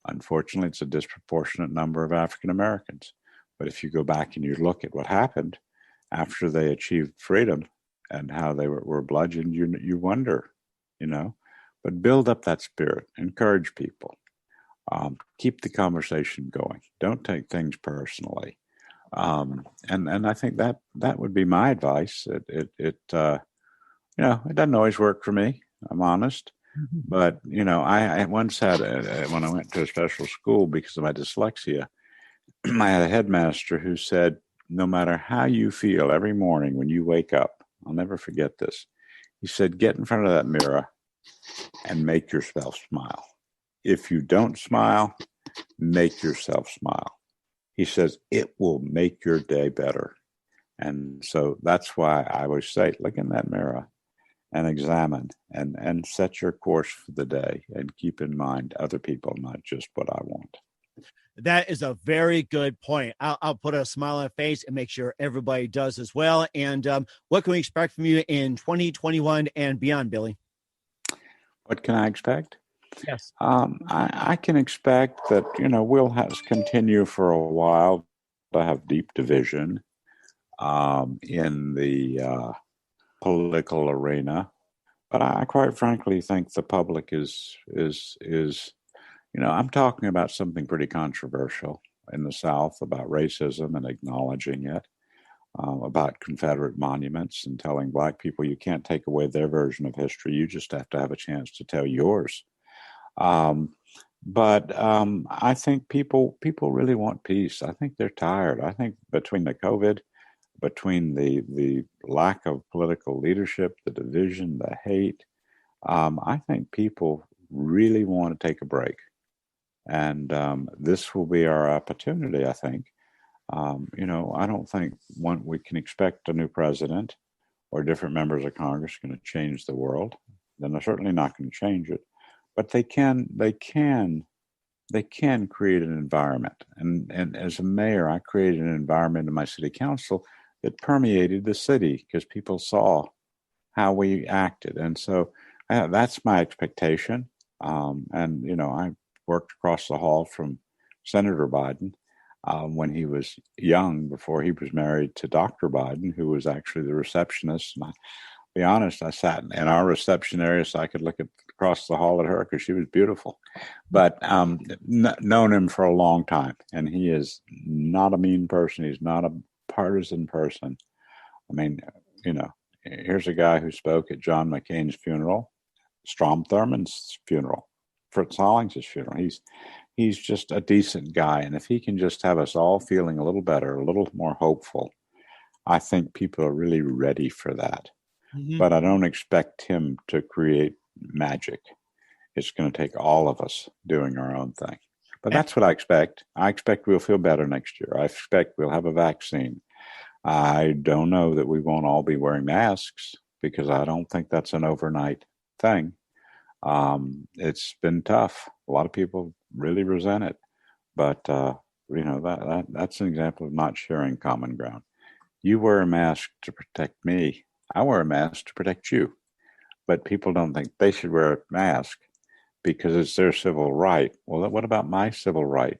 Unfortunately, it's a disproportionate number of African Americans. But if you go back and you look at what happened after they achieved freedom and how they were bludgeoned, you wonder, you know. But build up that spirit, encourage people, keep the conversation going. Don't take things personally. And I think that would be my advice. It you know, it doesn't always work for me. I'm honest. But, you know, I once had, when I went to a special school because of my dyslexia, I had a headmaster who said, no matter how you feel every morning when you wake up, I'll never forget this. He said, get in front of that mirror and make yourself smile. If you don't smile, make yourself smile. He says, it will make your day better. And so that's why I always say, look in that mirror and examine and set your course for the day and keep in mind other people, not just what I want. That is a very good point. I'll put a smile on my face and make sure everybody does as well. And what can we expect from you in 2021 and beyond, Billy? What can I expect? Yes. I can expect that, you know, we'll continue for a while to have deep division. in the political arena. But I quite frankly think the public is I'm talking about something pretty controversial in the South about racism and acknowledging it, about Confederate monuments and telling Black people you can't take away their version of history. You just have to have a chance to tell yours. But I think people really want peace. I think they're tired. I think between the COVID, between the lack of political leadership, the division, the hate, I think people really want to take a break. And this will be our opportunity, I think. I don't think we can expect a new president or different members of Congress going to change the world. Then they're certainly not going to change it. But they can create an environment. And as a mayor, I created an environment in my city council that permeated the city because people saw how we acted. And so that's my expectation. I worked across the hall from Senator Biden when he was young, before he was married to Dr. Biden, who was actually the receptionist. And I'll be honest, I sat in our reception area so I could look across the hall at her because she was beautiful. But known him for a long time, and he is not a mean person. He's not a partisan person. I mean, here's a guy who spoke at John McCain's funeral, Strom Thurmond's funeral, Fritz Hollings' funeral. He's just a decent guy. And if he can just have us all feeling a little better, a little more hopeful, I think people are really ready for that. Mm-hmm. But I don't expect him to create magic. It's going to take all of us doing our own thing. But that's what I expect. I expect we'll feel better next year. I expect we'll have a vaccine. I don't know that we won't all be wearing masks, because I don't think that's an overnight thing. It's been tough. A lot of people really resent it. But, that's an example of not sharing common ground. You wear a mask to protect me. I wear a mask to protect you. But people don't think they should wear a mask because it's their civil right. Well, what about my civil right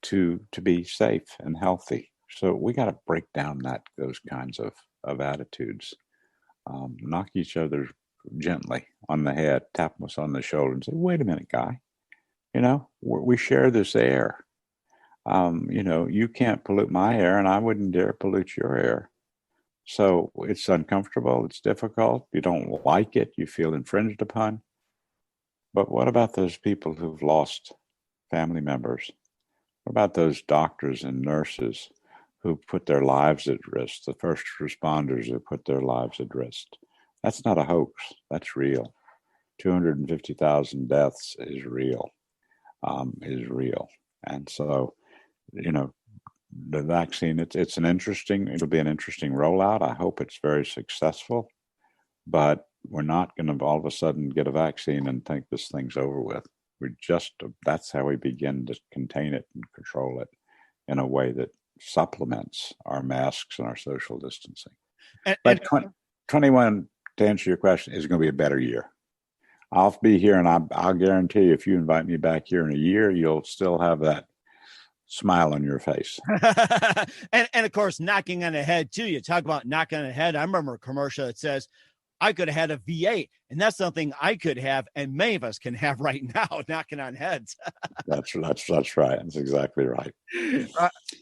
to be safe and healthy? So we got to break down those kinds of attitudes. Knock each other gently on the head, tap us on the shoulder and say, wait a minute, guy. We share this air. You can't pollute my air, and I wouldn't dare pollute your air. So it's uncomfortable. It's difficult. You don't like it. You feel infringed upon. But what about those people who've lost family members? What about those doctors and nurses who put their lives at risk, the first responders who put their lives at risk? That's not a hoax. That's real. 250,000 deaths is real. And so, the vaccine, it'll be an interesting rollout. I hope it's very successful, but we're not going to all of a sudden get a vaccine and think this thing's over with. That's how we begin to contain it and control it in a way that supplements our masks and our social distancing. But 21, to answer your question, is going to be a better year. I'll be here, and I'll guarantee you, if you invite me back here in a year, you'll still have that smile on your face. and of course, knocking on the head too. You talk about knocking on the head. I remember a commercial that says, I could have had a V8, and that's something I could have, and many of us can have right now, knocking on heads. That's right. That's exactly right.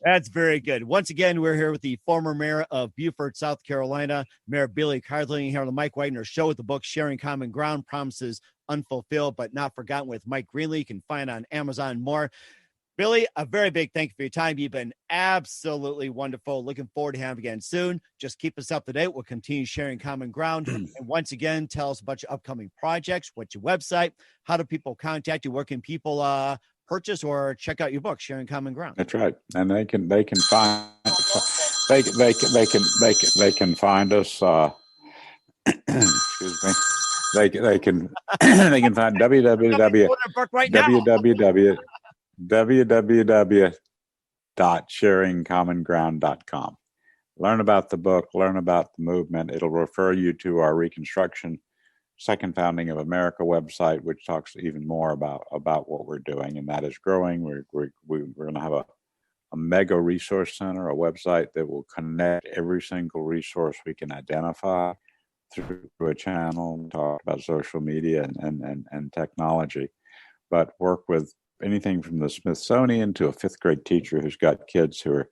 That's very good. Once again, we're here with the former mayor of Beaufort, South Carolina, Mayor Billy Keyserling, here on the Mike Wagner Show with the book Sharing Common Ground, Promises Unfulfilled But Not Forgotten with Mike Greenlee. You can find on Amazon more. Billy, a very big thank you for your time. You've been absolutely wonderful. Looking forward to having you again soon. Just keep us up to date. We'll continue sharing common ground. And once again, tell us about your upcoming projects. What's your website? How do people contact you? Where can people purchase or check out your book, Sharing Common Ground? That's right. And they can find they can find us. Excuse me. They can find www.sharingcommonground.com. Learn about the book, learn about the movement. It'll refer you to our Reconstruction, Second Founding of America website, which talks even more about what we're doing, and that is growing. We're going to have a mega resource center, a website that will connect every single resource we can identify through a channel, talk about social media and technology, but work with anything from the Smithsonian to a fifth grade teacher who's got kids who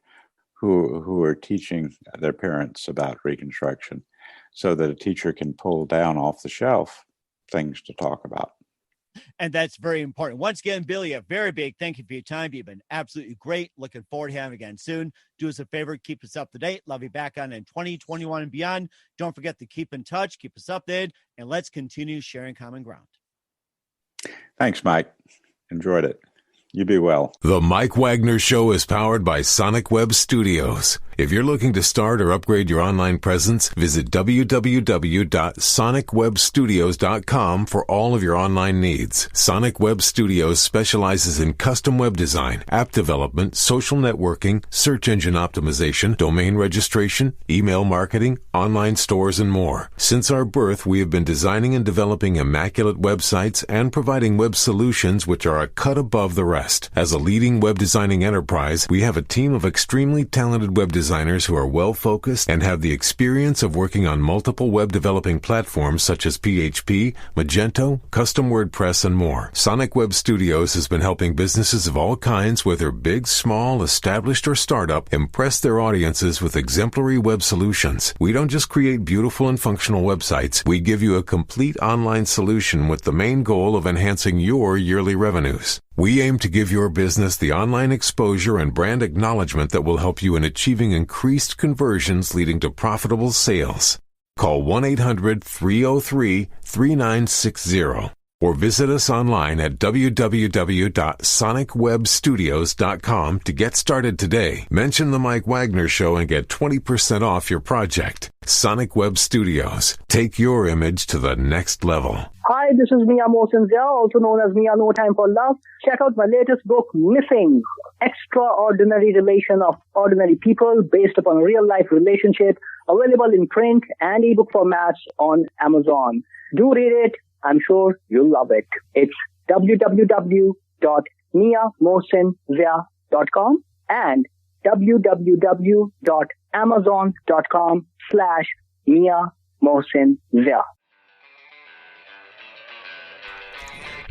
are teaching their parents about Reconstruction, so that a teacher can pull down off the shelf things to talk about. And that's very important. Once again, Billy, a very big thank you for your time. You've been absolutely great. Looking forward to having you again soon. Do us a favor, keep us up to date. Love you back on in 2021 and beyond. Don't forget to keep in touch, keep us updated, and let's continue sharing common ground. Thanks, Mike. Enjoyed it. You be well. The Mike Wagner Show is powered by Sonic Web Studios. If you're looking to start or upgrade your online presence, visit www.sonicwebstudios.com for all of your online needs. Sonic Web Studios specializes in custom web design, app development, social networking, search engine optimization, domain registration, email marketing, online stores, and more. Since our birth, we have been designing and developing immaculate websites and providing web solutions which are a cut above the rest. As a leading web designing enterprise, we have a team of extremely talented web designers who are well-focused and have the experience of working on multiple web developing platforms such as PHP, Magento, Custom WordPress, and more. Sonic Web Studios has been helping businesses of all kinds, whether big, small, established, or startup, impress their audiences with exemplary web solutions. We don't just create beautiful and functional websites. We give you a complete online solution with the main goal of enhancing your yearly revenues. We aim to give your business the online exposure and brand acknowledgement that will help you in achieving increased conversions leading to profitable sales. Call 1-800-303-3960 or visit us online at www.sonicwebstudios.com to get started today. Mention the Mike Wagner Show and get 20% off your project. Sonic Web Studios. Take your image to the next level. Hi, this is Mia Mohsen Zia, also known as Mia No Time for Love. Check out my latest book, Missing: Extraordinary Relation of Ordinary People Based Upon a Real-Life Relationship, available in print and ebook formats on Amazon. Do read it. I'm sure you'll love it. It's www.miamohsenzia.com and www.amazon.com/Mia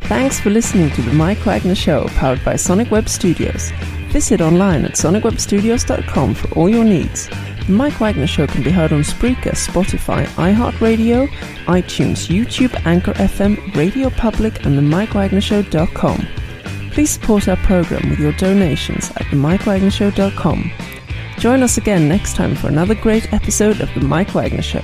Thanks for listening to The Mike Wagner Show, powered by Sonic Web Studios. Visit online at sonicwebstudios.com for all your needs. The Mike Wagner Show can be heard on Spreaker, Spotify, iHeartRadio, iTunes, YouTube, Anchor FM, Radio Public, and themikewagnershow.com. Please support our program with your donations at themikewagnershow.com. Join us again next time for another great episode of The Mike Wagner Show.